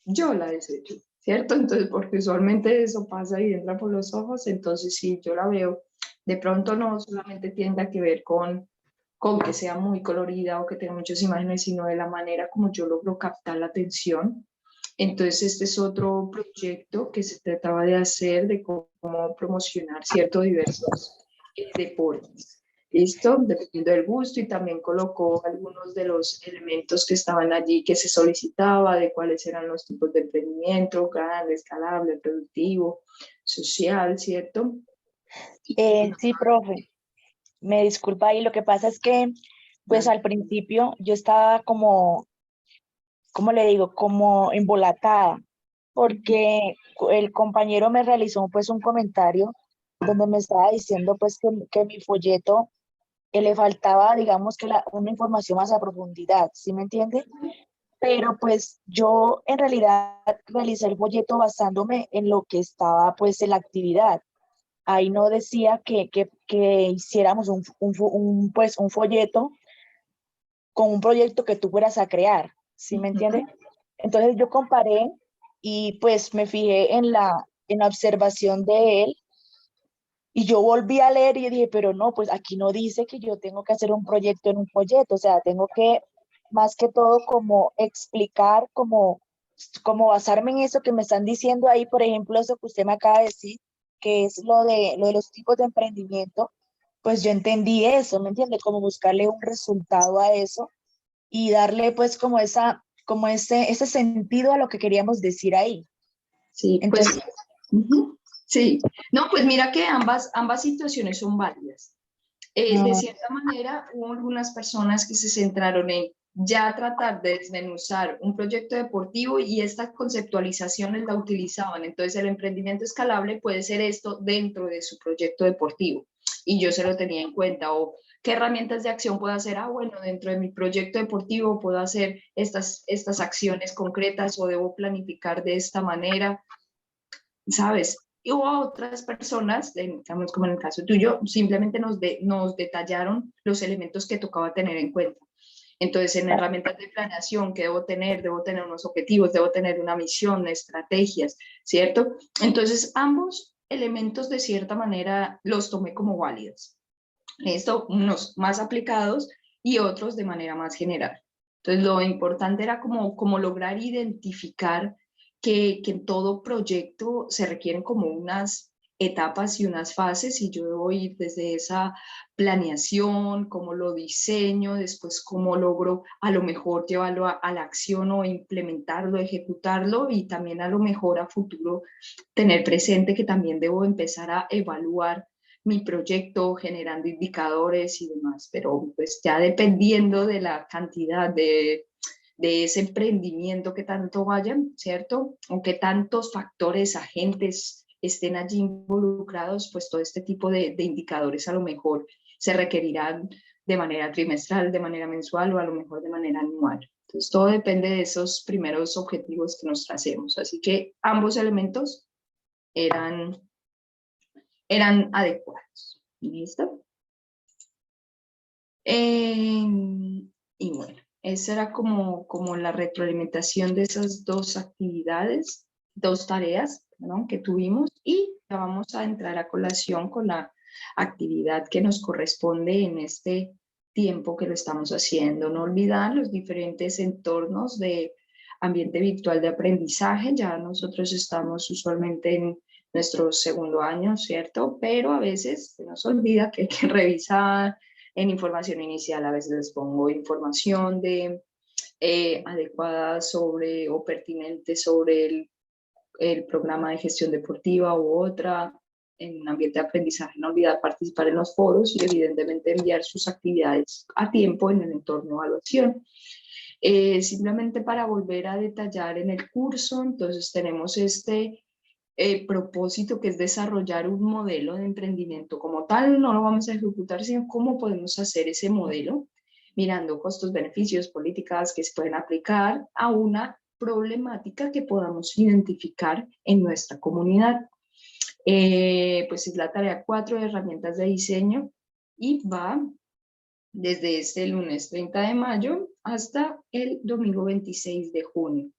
yo la desecho, ¿cierto? Entonces, porque usualmente eso pasa y entra por los ojos, entonces si yo la veo, de pronto no solamente tiende que ver con que sea muy colorida o que tenga muchas imágenes, sino de la manera como yo logro captar la atención. Entonces, este es otro proyecto que se trataba de hacer, de cómo promocionar ciertos diversos deportes. ¿Listo? Dependiendo del gusto, y también colocó algunos de los elementos que estaban allí que se solicitaba, de cuáles eran los tipos de emprendimiento, grande, escalable, productivo, social, ¿cierto? Sí, profe, me disculpa ahí, lo que pasa es que, pues al principio yo estaba como, ¿cómo le digo? Como embolatada, porque el compañero me realizó pues un comentario donde me estaba diciendo pues que mi folleto le faltaba, digamos que una información más a profundidad, ¿sí me entiende? Pero pues yo en realidad realicé el folleto basándome en lo que estaba pues en la actividad. Ahí no decía que hiciéramos pues, un folleto con un proyecto que tú fueras a crear, ¿sí me entiendes? Entonces yo comparé y pues me fijé en la observación de él y yo volví a leer y dije, pero no, pues aquí no dice que yo tengo que hacer un proyecto en un folleto, o sea, tengo que más que todo como explicar, como basarme en eso que me están diciendo ahí, por ejemplo, eso que usted me acaba de decir, que es lo de los tipos de emprendimiento, pues yo entendí eso, ¿me entiende? Como buscarle un resultado a eso y darle pues como ese sentido a lo que queríamos decir ahí. Sí, pues Entonces, sí. No, pues mira que ambas situaciones son válidas. De cierta manera, hubo algunas personas que se centraron en ya tratar de desmenuzar un proyecto deportivo y estas conceptualizaciones la utilizaban. Entonces el emprendimiento escalable puede ser esto dentro de su proyecto deportivo y yo se lo tenía en cuenta. O qué herramientas de acción puedo hacer. Bueno, dentro de mi proyecto deportivo puedo hacer estas acciones concretas o debo planificar de esta manera, ¿sabes? Y hubo otras personas, digamos como en el caso tuyo, simplemente nos detallaron los elementos que tocaba tener en cuenta. Entonces, en herramientas de planeación, ¿qué debo tener unos objetivos, debo tener una misión, estrategias, ¿cierto? Entonces, ambos elementos de cierta manera los tomé como válidos. Esto, unos más aplicados y otros de manera más general. Entonces, lo importante era como lograr identificar que en todo proyecto se requieren como unas etapas y unas fases y yo debo ir desde esa planeación, cómo lo diseño, después cómo logro a lo mejor llevarlo a la acción o implementarlo, ejecutarlo y también a lo mejor a futuro tener presente que también debo empezar a evaluar mi proyecto generando indicadores y demás, pero pues ya dependiendo de la cantidad de ese emprendimiento que tanto vayan, ¿cierto? O que tantos factores, agentes estén allí involucrados, pues todo este tipo de indicadores a lo mejor se requerirán de manera trimestral, de manera mensual o a lo mejor de manera anual. Entonces todo depende de esos primeros objetivos que nos tracemos. Así que ambos elementos eran adecuados. ¿Listo? Y bueno, esa era como la retroalimentación de esas dos actividades, dos tareas, ¿no?, que tuvimos, y ya vamos a entrar a colación con la actividad que nos corresponde en este tiempo que lo estamos haciendo. No olvidar los diferentes entornos de ambiente virtual de aprendizaje. Ya nosotros estamos usualmente en nuestro segundo año, ¿cierto? Pero a veces se nos olvida que hay que revisar en información inicial. A veces les pongo información adecuada sobre o pertinente sobre el programa de gestión deportiva u otra. En un ambiente de aprendizaje, no olvidar participar en los foros y evidentemente enviar sus actividades a tiempo en el entorno de evaluación. Simplemente para volver a detallar en el curso, entonces tenemos este propósito que es desarrollar un modelo de emprendimiento como tal. No lo vamos a ejecutar, sino cómo podemos hacer ese modelo, mirando costos, beneficios, políticas que se pueden aplicar a una problemática que podamos identificar en nuestra comunidad. Pues es la tarea 4 de herramientas de diseño y va desde este lunes 30 de mayo hasta el domingo 26 de junio.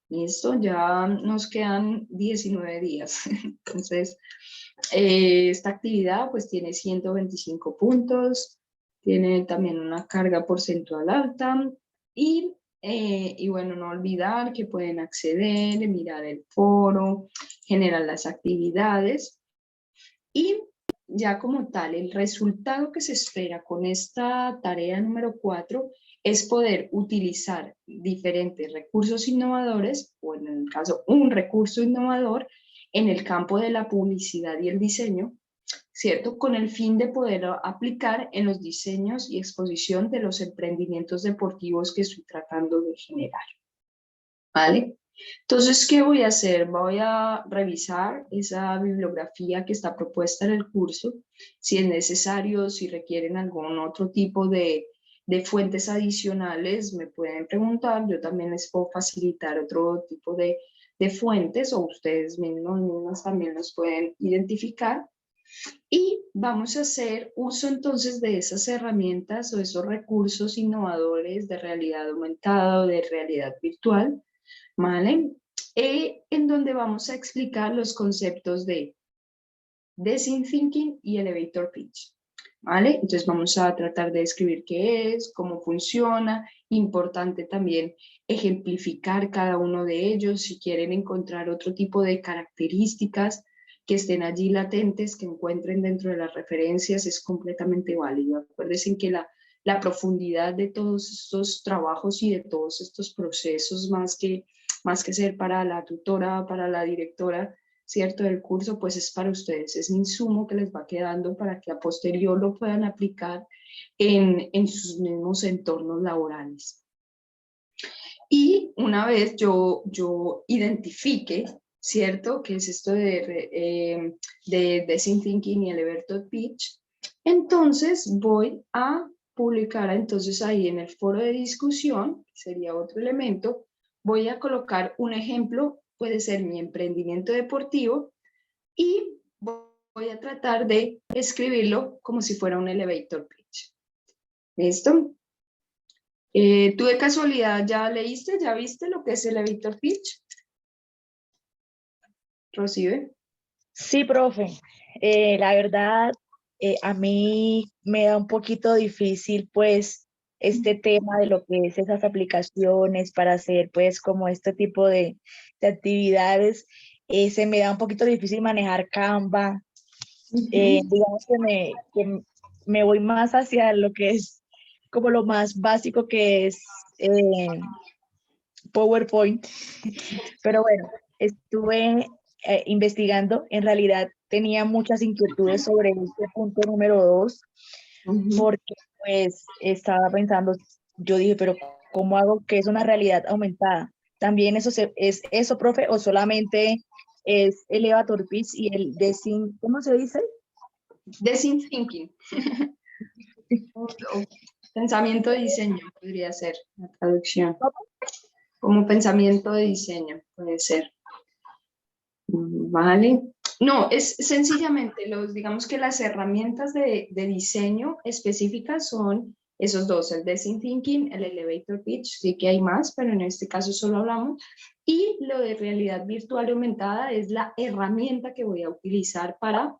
Listo, ya nos quedan 19 días. Entonces, esta actividad pues tiene 125 puntos, tiene también una carga porcentual alta y bueno, no olvidar que pueden acceder, mirar el foro, generar las actividades y ya como tal, el resultado que se espera con esta tarea número 4 es poder utilizar diferentes recursos innovadores, o en el caso un recurso innovador, en el campo de la publicidad y el diseño, ¿cierto? Con el fin de poder aplicar en los diseños y exposición de los emprendimientos deportivos que estoy tratando de generar, ¿vale? Entonces, ¿qué voy a hacer? Voy a revisar esa bibliografía que está propuesta en el curso, si es necesario, si requieren algún otro tipo de fuentes adicionales, me pueden preguntar, yo también les puedo facilitar otro tipo de fuentes o ustedes mismos también los pueden identificar. Y vamos a hacer uso entonces de esas herramientas o esos recursos innovadores de realidad aumentada o de realidad virtual, ¿vale? En donde vamos a explicar los conceptos de Design Thinking y Elevator Pitch, ¿vale? Entonces vamos a tratar de describir qué es, cómo funciona, importante también ejemplificar cada uno de ellos, si quieren encontrar otro tipo de características que estén allí latentes, que encuentren dentro de las referencias, es completamente válido. Acuérdense que la profundidad de todos estos trabajos y de todos estos procesos, más que ser para la tutora, para la directora, ¿cierto?, del curso, pues es para ustedes, es un insumo que les va quedando para que a posterior lo puedan aplicar en sus mismos entornos laborales. Y una vez yo identifique, ¿cierto? ¿Qué es esto de Design Thinking y Elevator Pitch? Entonces voy a publicar entonces ahí en el foro de discusión, que sería otro elemento, voy a colocar un ejemplo, puede ser mi emprendimiento deportivo, y voy a tratar de escribirlo como si fuera un elevator pitch. ¿Listo? ¿Tú de casualidad ya leíste, ya viste lo que es el elevator pitch? Rocibe. Sí, profe. La verdad, a mí me da un poquito difícil, pues, este tema de lo que es esas aplicaciones para hacer, pues, como este tipo de actividades. Se me da un poquito difícil manejar Canva. Digamos que me voy más hacia lo que es como lo más básico que es PowerPoint. Pero bueno, estuve investigando, en realidad tenía muchas inquietudes sobre este punto número 2, porque pues estaba pensando, yo dije, pero ¿cómo hago que es una realidad aumentada? ¿También es eso, profe, o solamente es elevator pitch y el design, ¿cómo se dice? Design Thinking. O pensamiento de diseño podría ser la traducción. Como pensamiento de diseño puede ser. Vale. No, es sencillamente digamos que las herramientas de diseño específicas son esos dos, el Design Thinking, el Elevator Pitch, sí que hay más, pero en este caso solo hablamos. Y lo de realidad virtual y aumentada es la herramienta que voy a utilizar para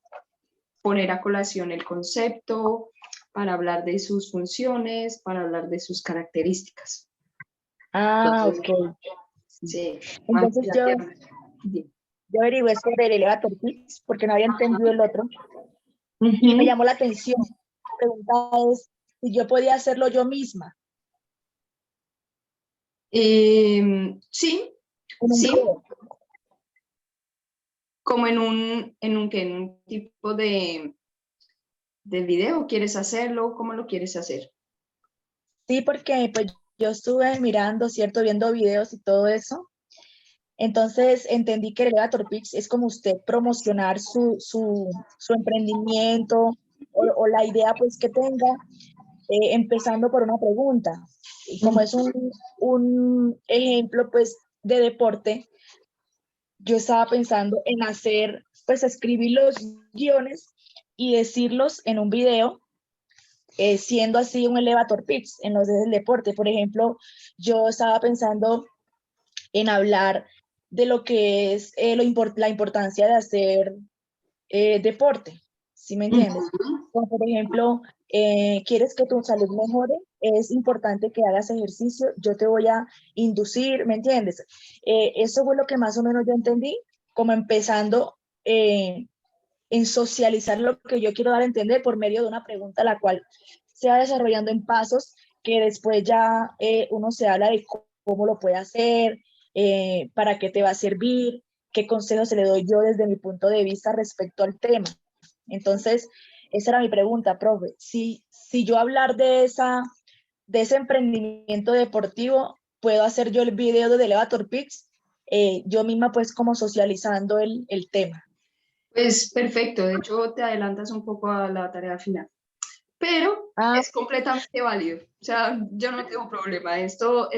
poner a colación el concepto, para hablar de sus funciones, para hablar de sus características. Ah, Entonces, ok. sí, más Entonces sí. yo averigué sobre el elevator pitch porque no había entendido el otro y me Ujú. llamó la atención. La pregunta es si yo podía hacerlo yo misma Sí, en un sí, video. como en un tipo de video, ¿quieres hacerlo? ¿Cómo lo quieres hacer? Sí, porque pues yo estuve mirando, ¿cierto? Viendo videos y todo eso. Entonces entendí que el elevator pitch es como usted promocionar su emprendimiento o la idea pues que tenga, empezando por una pregunta. Y como es un ejemplo pues de deporte, yo estaba pensando en hacer, pues escribir los guiones y decirlos en un video, siendo así un elevator pitch en los del deporte. Por ejemplo, yo estaba pensando en hablar de lo que es la importancia de hacer deporte, ¿sí me entiendes? Ujú. Como por ejemplo, ¿quieres que tu salud mejore? Es importante que hagas ejercicio, yo te voy a inducir, ¿me entiendes? Eso fue lo que más o menos yo entendí, como empezando en socializar lo que yo quiero dar a entender por medio de una pregunta, la cual se va desarrollando en pasos que después ya uno se habla de cómo lo puede hacer, para qué te va a servir, qué consejos se le doy yo desde mi punto de vista respecto al tema. Entonces, esa era mi pregunta, profe. Si yo hablar de ese emprendimiento deportivo, ¿puedo hacer yo el video de Elevator Pitch? Yo misma pues como socializando el tema. Pues perfecto, de hecho te adelantas un poco a la tarea final, pero Ah, es completamente válido, o sea, yo no tengo problema, esto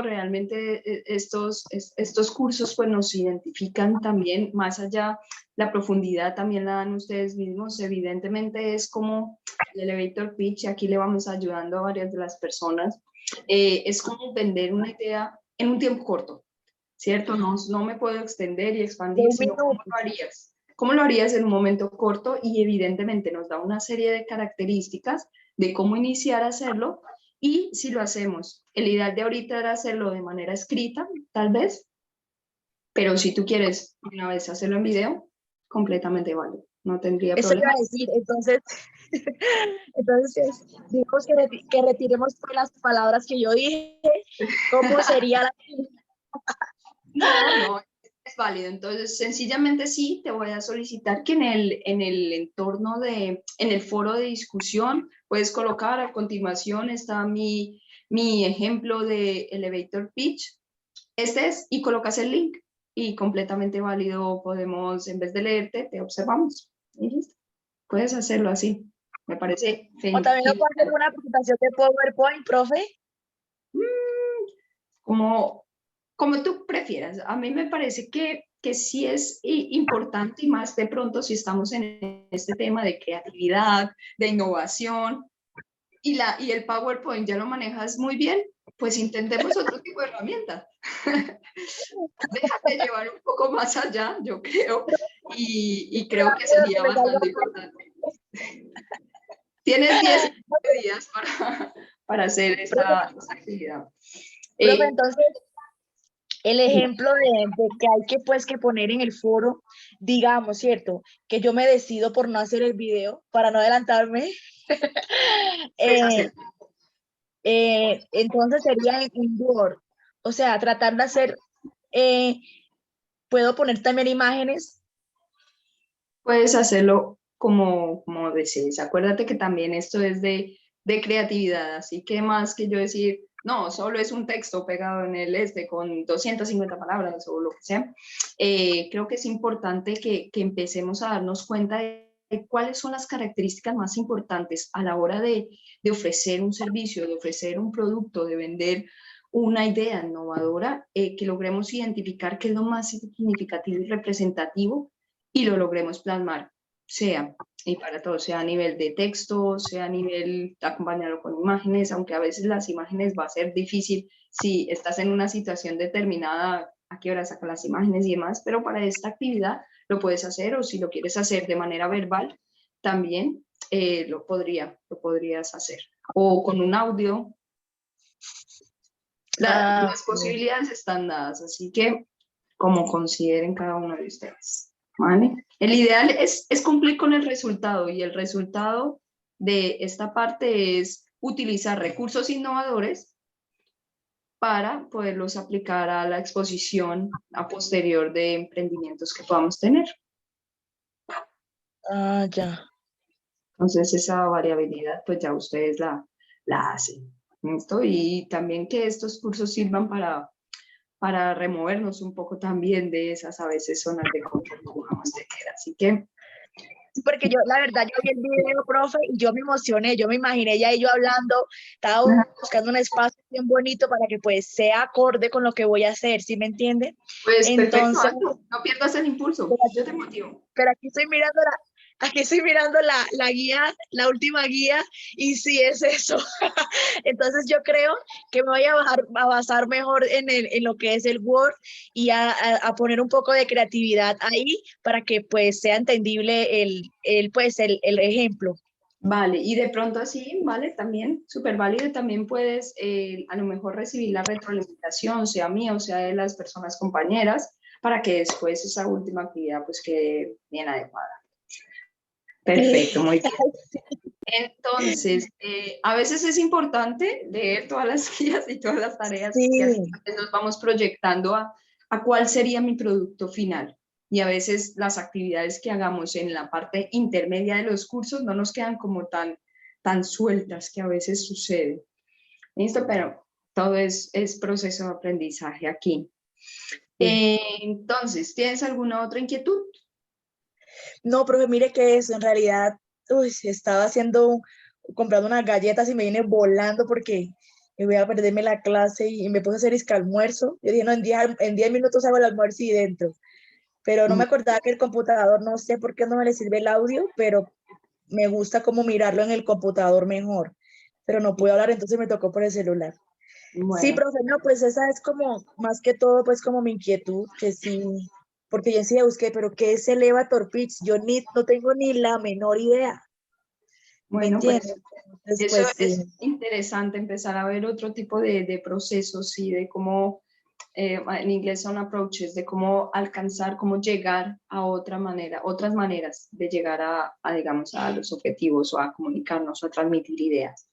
realmente, estos cursos pues nos identifican también, más allá, la profundidad también la dan ustedes mismos, evidentemente es como el elevator pitch, y aquí le vamos ayudando a varias de las personas, es como vender una idea en un tiempo corto, ¿cierto? No, no me puedo extender y de expandir, un sino cómo minuto. lo harías. ¿Cómo lo harías en un momento corto? Y evidentemente nos da una serie de características de cómo iniciar a hacerlo. Y si lo hacemos, el ideal de ahorita era hacerlo de manera escrita, tal vez, pero si tú quieres una vez hacerlo en video, completamente válido, no tendría Eso iba problema. a decir, entonces, entonces digamos que retiremos todas las palabras que yo dije. ¿Cómo sería la... No, no, es válido. Entonces, sencillamente sí, te voy a solicitar que en el entorno en el foro de discusión, puedes colocar a continuación, está mi ejemplo de elevator pitch. Este es, y colocas el link, y completamente válido, podemos, en vez de leerte, te observamos, y listo. Puedes hacerlo así, me parece O también lo genial. puedo hacer una presentación de PowerPoint, profe. Como, como tú prefieras. A mí me parece que sí es importante, y más de pronto si estamos en este tema de creatividad, de innovación, y el PowerPoint ya lo manejas muy bien, pues intentemos otro tipo de herramienta. Déjate llevar un poco más allá, yo creo, y creo que sería bastante importante. Tienes 10 días para hacer esa actividad. Profe, entonces, el ejemplo de que hay que, pues, que poner en el foro, digamos, ¿cierto? Que yo me decido por no hacer el video, para no adelantarme. Puedes eh, hacer. entonces sería en Word. O sea, tratar de hacer, eh, puedo poner también imágenes. Puedes hacerlo como desees. Acuérdate que también esto es de creatividad, así que más que yo decir, no, solo es un texto pegado en el con 250 palabras o lo que sea, creo que es importante que empecemos a darnos cuenta de cuáles son las características más importantes a la hora de ofrecer un servicio, de ofrecer un producto, de vender una idea innovadora, que logremos identificar qué es lo más significativo y representativo y lo logremos plasmar, sea, y para todo, sea a nivel de texto, sea a nivel acompañarlo con imágenes, aunque a veces las imágenes va a ser difícil si estás en una situación determinada, a qué hora sacan las imágenes y demás, pero para esta actividad lo puedes hacer, o si lo quieres hacer de manera verbal, también lo podrías hacer. O con un audio, las posibilidades están dadas, así que como consideren cada uno de ustedes. ¿Vale? El ideal es cumplir con el resultado, y el resultado de esta parte es utilizar recursos innovadores para poderlos aplicar a la exposición a posterior de emprendimientos que podamos tener. Ya. Entonces esa variabilidad pues ya ustedes la hacen. ¿Listo? Y también que estos cursos sirvan para removernos un poco también de esas a veces zonas de confort que vamos a tener. Así que Porque yo, la verdad, yo vi el video, profe, y yo me emocioné, yo me imaginé ya yo hablando, estaba buscando un espacio bien bonito para que pues sea acorde con lo que voy a hacer, ¿sí me entiende? pues perfecto, Entonces, hazlo. No pierdas el impulso. Yo te motivo. pero aquí estoy mirando la guía, la última guía, y sí es eso. Entonces yo creo que me voy a basar mejor en lo que es el Word, y a poner un poco de creatividad ahí para que pues sea entendible el ejemplo. Vale, y de pronto así, vale, también, súper válido, también puedes a lo mejor recibir la retroalimentación, sea mía o sea de las personas compañeras, para que después esa última actividad pues quede bien adecuada. Perfecto, muy bien. Entonces, a veces es importante leer todas las guías y todas las tareas, y así Sí, nos vamos proyectando a cuál sería mi producto final. Y a veces las actividades que hagamos en la parte intermedia de los cursos no nos quedan como tan sueltas, que a veces sucede. ¿Listo? Pero todo es proceso de aprendizaje aquí. sí. Entonces, ¿tienes alguna otra inquietud? No, profe, mire que eso, en realidad, estaba comprando unas galletas y me vine volando porque me voy a perderme la clase, y me puse a hacer el almuerzo. Yo dije, no, en 10 minutos hago el almuerzo y dentro. Pero no me acordaba que el computador, no sé por qué no me le sirve el audio, pero me gusta como mirarlo en el computador mejor. Pero no pude hablar, entonces me tocó por el celular. Sí, Bueno, profe, no, pues esa es como, más que todo, pues como mi inquietud, que sí, porque yo enseguida busqué, pero ¿qué es elevator pitch? Yo no tengo ni la menor idea, ¿me bueno, entiendes? pues Entonces, eso pues sí. es interesante, empezar a ver otro tipo de procesos y de cómo, en inglés son approaches, de cómo alcanzar, cómo llegar a otra manera, otras maneras de llegar digamos, a los objetivos, o a comunicarnos, o a transmitir ideas.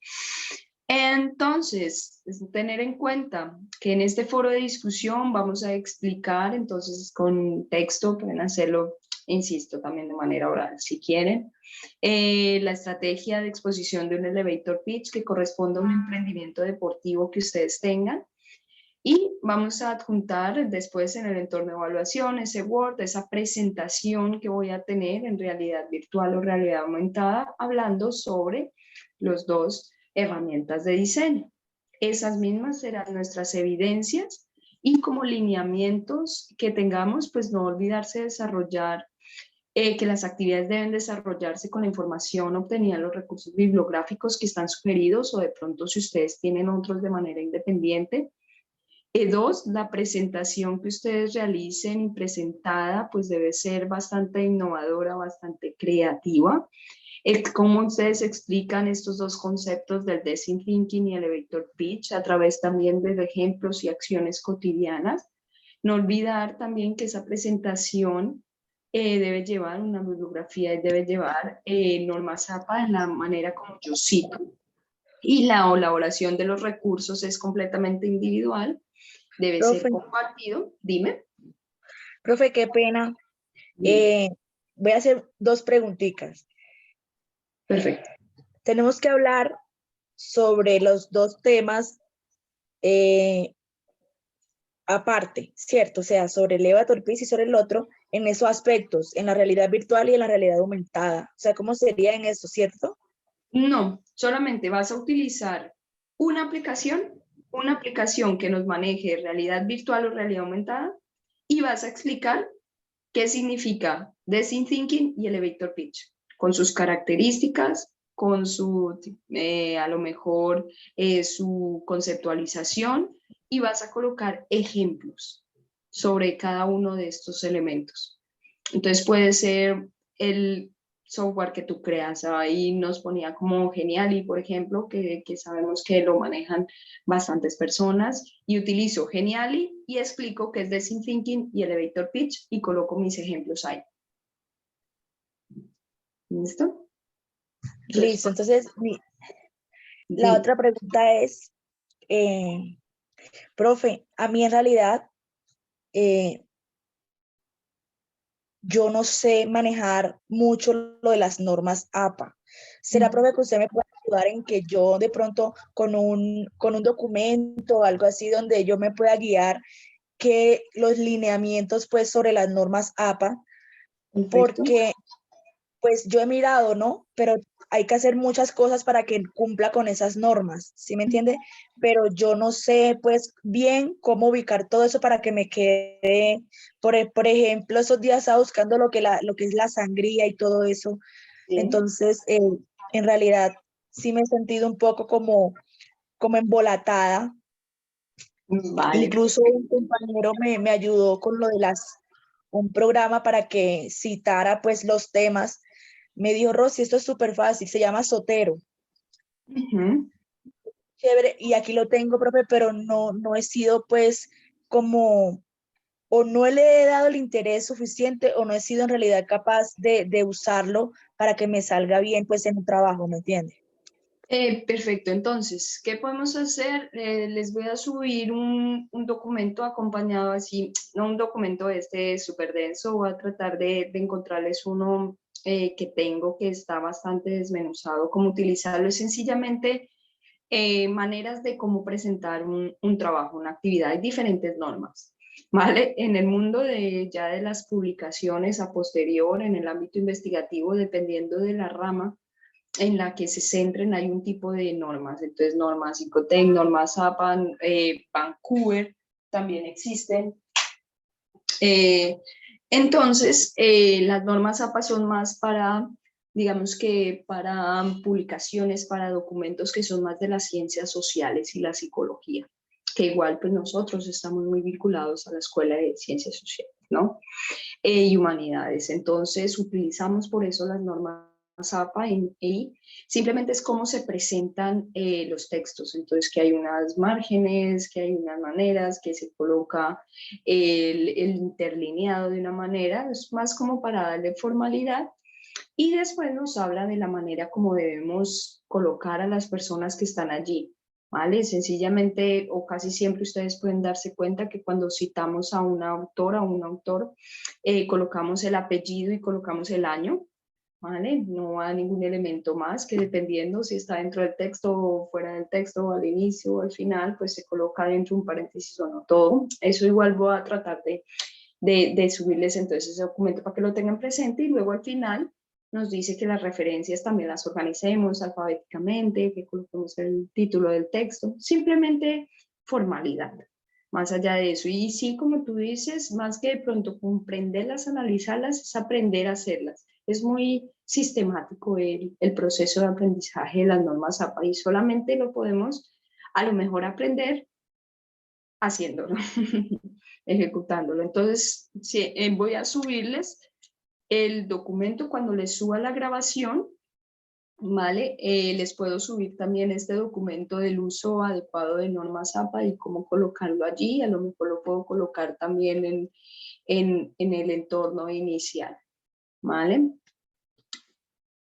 Entonces, es tener en cuenta que en este foro de discusión vamos a explicar, entonces con texto, pueden hacerlo insisto, también de manera oral, si quieren. La estrategia de exposición de un elevator pitch que corresponde a un emprendimiento deportivo que ustedes tengan. Y vamos a adjuntar después en el entorno de evaluación ese Word, esa presentación que voy a tener en realidad virtual o realidad aumentada, hablando sobre las dos herramientas de diseño. Esas mismas serán nuestras evidencias y como lineamientos que tengamos, pues no olvidarse de desarrollar, que las actividades deben desarrollarse con la información obtenida en los recursos bibliográficos que están sugeridos o de pronto si ustedes tienen otros de manera independiente. Dos, la presentación que ustedes realicen y presentada pues debe ser bastante innovadora, bastante creativa. Cómo ustedes explican estos dos conceptos del design thinking y elevator pitch a través también de ejemplos y acciones cotidianas. No olvidar también que esa presentación debe llevar una bibliografía y debe llevar normas APA en la manera como yo cito. Y la elaboración de los recursos es completamente individual. Debe Profe, ser compartido. Dime. profe, qué pena. Voy a hacer dos preguntitas. Perfecto. Tenemos que hablar sobre los dos temas aparte, ¿cierto? O sea, sobre el elevator pitch y sobre el otro, en esos aspectos, en la realidad virtual y en la realidad aumentada. O sea, ¿cómo sería en eso, cierto? No, solamente vas a utilizar una aplicación que nos maneje realidad virtual o realidad aumentada y vas a explicar qué significa Design Thinking y Elevator Pitch, con sus características, con su, a lo mejor, su conceptualización y vas a colocar ejemplos sobre cada uno de estos elementos. Entonces puede ser el software que tú creas. Ahí nos ponía como Geniali, por ejemplo, que sabemos que lo manejan bastantes personas. Y utilizo Geniali y explico qué es Design Thinking y Elevator Pitch y coloco mis ejemplos ahí. ¿Listo? Listo, entonces la otra pregunta es, profe, a mí en realidad yo no sé manejar mucho lo de las normas APA. ¿Será, profe, que usted me puede ayudar en que yo de pronto con un documento o algo así donde yo me pueda guiar que los lineamientos pues sobre las normas APA? Perfecto. Porque pues yo he mirado, ¿no? Pero hay que hacer muchas cosas para que cumpla con esas normas, ¿sí me entiende? Pero yo no sé, pues, bien cómo ubicar todo eso para que me quede, por ejemplo, esos días estaba buscando lo que es la sangría y todo eso. Sí. Entonces, en realidad, sí me he sentido un poco como embolatada. Vale. Incluso un compañero me ayudó con lo de un programa para que citara, pues, los temas. Me dijo, Rosy, esto es súper fácil, se llama Sotero. Chévere, y aquí lo tengo, profe, pero no he sido pues como, o no le he dado el interés suficiente o no he sido en realidad capaz de usarlo para que me salga bien pues en un trabajo, ¿me entiende? Perfecto, entonces, ¿qué podemos hacer? Les voy a subir un documento acompañado así, no un documento súper denso, voy a tratar de encontrarles uno que tengo que está bastante desmenuzado, cómo utilizarlo, es sencillamente maneras de cómo presentar un trabajo, una actividad, hay diferentes normas, ¿vale? En el mundo ya de las publicaciones a posterior, en el ámbito investigativo, dependiendo de la rama, en la que se centren hay un tipo de normas, entonces normas Icotec, normas APA, Vancouver también existen. Entonces, las normas APA son más para, digamos que para publicaciones, para documentos que son más de las ciencias sociales y la psicología, que igual pues nosotros estamos muy vinculados a la Escuela de Ciencias Sociales, ¿no? Y Humanidades. Entonces, utilizamos por eso las normas APA y simplemente es cómo se presentan los textos. Entonces, que hay unas márgenes, que hay unas maneras, que se coloca el interlineado de una manera, es más como para darle formalidad. Y después nos habla de la manera como debemos colocar a las personas que están allí. ¿vale? Sencillamente o casi siempre ustedes pueden darse cuenta que cuando citamos a una autora o un autor, colocamos el apellido y colocamos el año, ¿vale? No hay ningún elemento más que dependiendo si está dentro del texto o fuera del texto, o al inicio o al final, pues se coloca dentro un paréntesis o no todo. Eso igual voy a tratar de subirles entonces ese documento para que lo tengan presente y luego al final nos dice que las referencias también las organicemos alfabéticamente, que coloquemos el título del texto, simplemente formalidad, más allá de eso. Y sí, como tú dices, más que de pronto comprenderlas, analizarlas, es aprender a hacerlas. Es muy sistemático el proceso de aprendizaje de las normas APA y solamente lo podemos a lo mejor aprender haciéndolo, ejecutándolo. Entonces, sí, voy a subirles el documento cuando les suba la grabación, ¿vale? Les puedo subir también este documento del uso adecuado de normas APA y cómo colocarlo allí. A lo mejor lo puedo colocar también en el entorno inicial, ¿vale?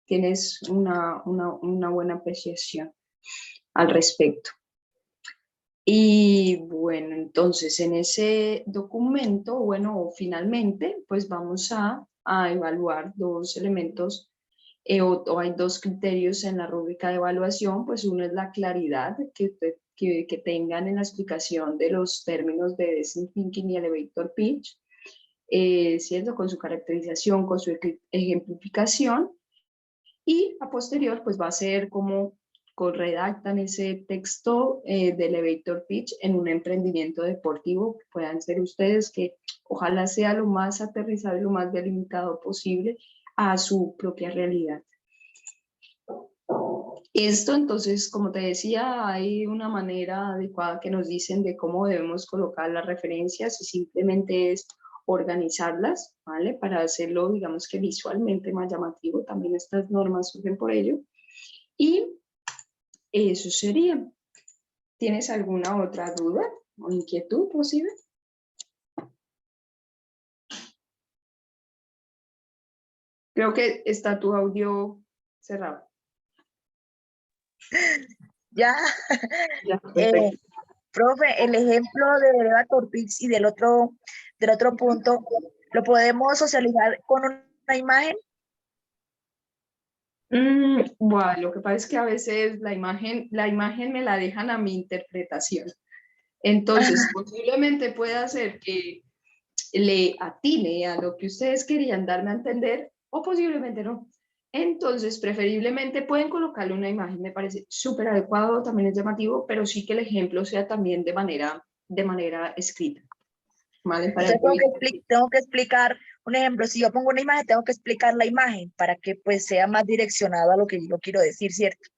Tienes una buena apreciación al respecto. Y bueno, entonces en ese documento, bueno, finalmente, pues vamos a evaluar dos elementos o hay dos criterios en la rúbrica de evaluación, pues uno es la claridad que tengan en la explicación de los términos de design thinking y elevator pitch, ¿cierto? Con su caracterización, con su ejemplificación y a posterior pues va a ser como redactan ese texto de elevator pitch en un emprendimiento deportivo que puedan ser ustedes, que ojalá sea lo más aterrizado y lo más delimitado posible a su propia realidad. Esto entonces, como te decía, hay una manera adecuada que nos dicen de cómo debemos colocar las referencias y simplemente es organizarlas, ¿vale? Para hacerlo, digamos que visualmente más llamativo, también estas normas surgen por ello. Y eso sería. ¿Tienes alguna otra duda o inquietud posible? Creo que está tu audio cerrado. Ya, Ya, perfecto. profe, el ejemplo de elevator pitch y del otro punto, ¿lo podemos socializar con una imagen? Bueno, lo que pasa es que a veces la imagen me la dejan a mi interpretación. Entonces, posiblemente pueda ser que le atine a lo que ustedes querían darme a entender o posiblemente no. Entonces, preferiblemente pueden colocarle una imagen, me parece súper adecuado, también es llamativo, pero sí que el ejemplo sea también de manera escrita, ¿vale? Para Entonces tengo que explicar un ejemplo. Si yo pongo una imagen, tengo que explicar la imagen para que pues sea más direccionado a lo que yo quiero decir, ¿cierto?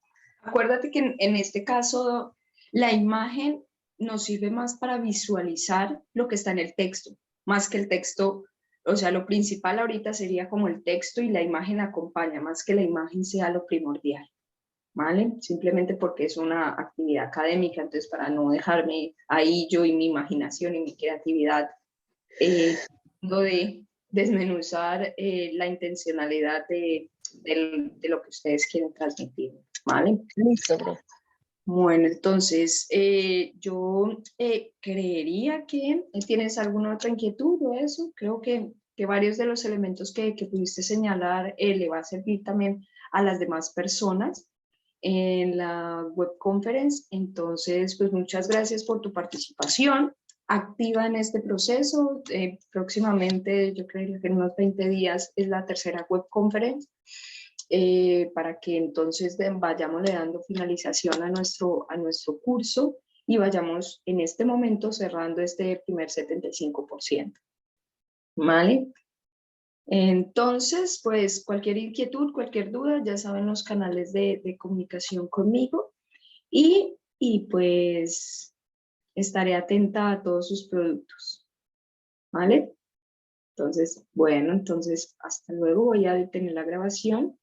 Acuérdate que en este caso la imagen nos sirve más para visualizar lo que está en el texto, más que el texto, o sea, lo principal ahorita sería como el texto y la imagen acompaña, más que la imagen sea lo primordial, ¿vale? Simplemente porque es una actividad académica, entonces para no dejarme ahí yo y mi imaginación y mi creatividad, de desmenuzar la intencionalidad de lo que ustedes quieren transmitir, ¿vale? Listo, bro. Bueno, entonces yo creería que tienes alguna otra inquietud o eso. Creo que varios de los elementos que pudiste señalar le va a servir también a las demás personas en la web conference. Entonces, pues muchas gracias por tu participación activa en este proceso. Próximamente, yo creo que en unos 20 días es la tercera web conference. Para que entonces vayamos le dando finalización a nuestro curso y vayamos en este momento cerrando este primer 75%. ¿Vale? Entonces, pues cualquier inquietud, cualquier duda, ya saben los canales de comunicación conmigo y pues estaré atenta a todos sus productos. ¿Vale? Entonces, bueno, entonces hasta luego. Voy a detener la grabación.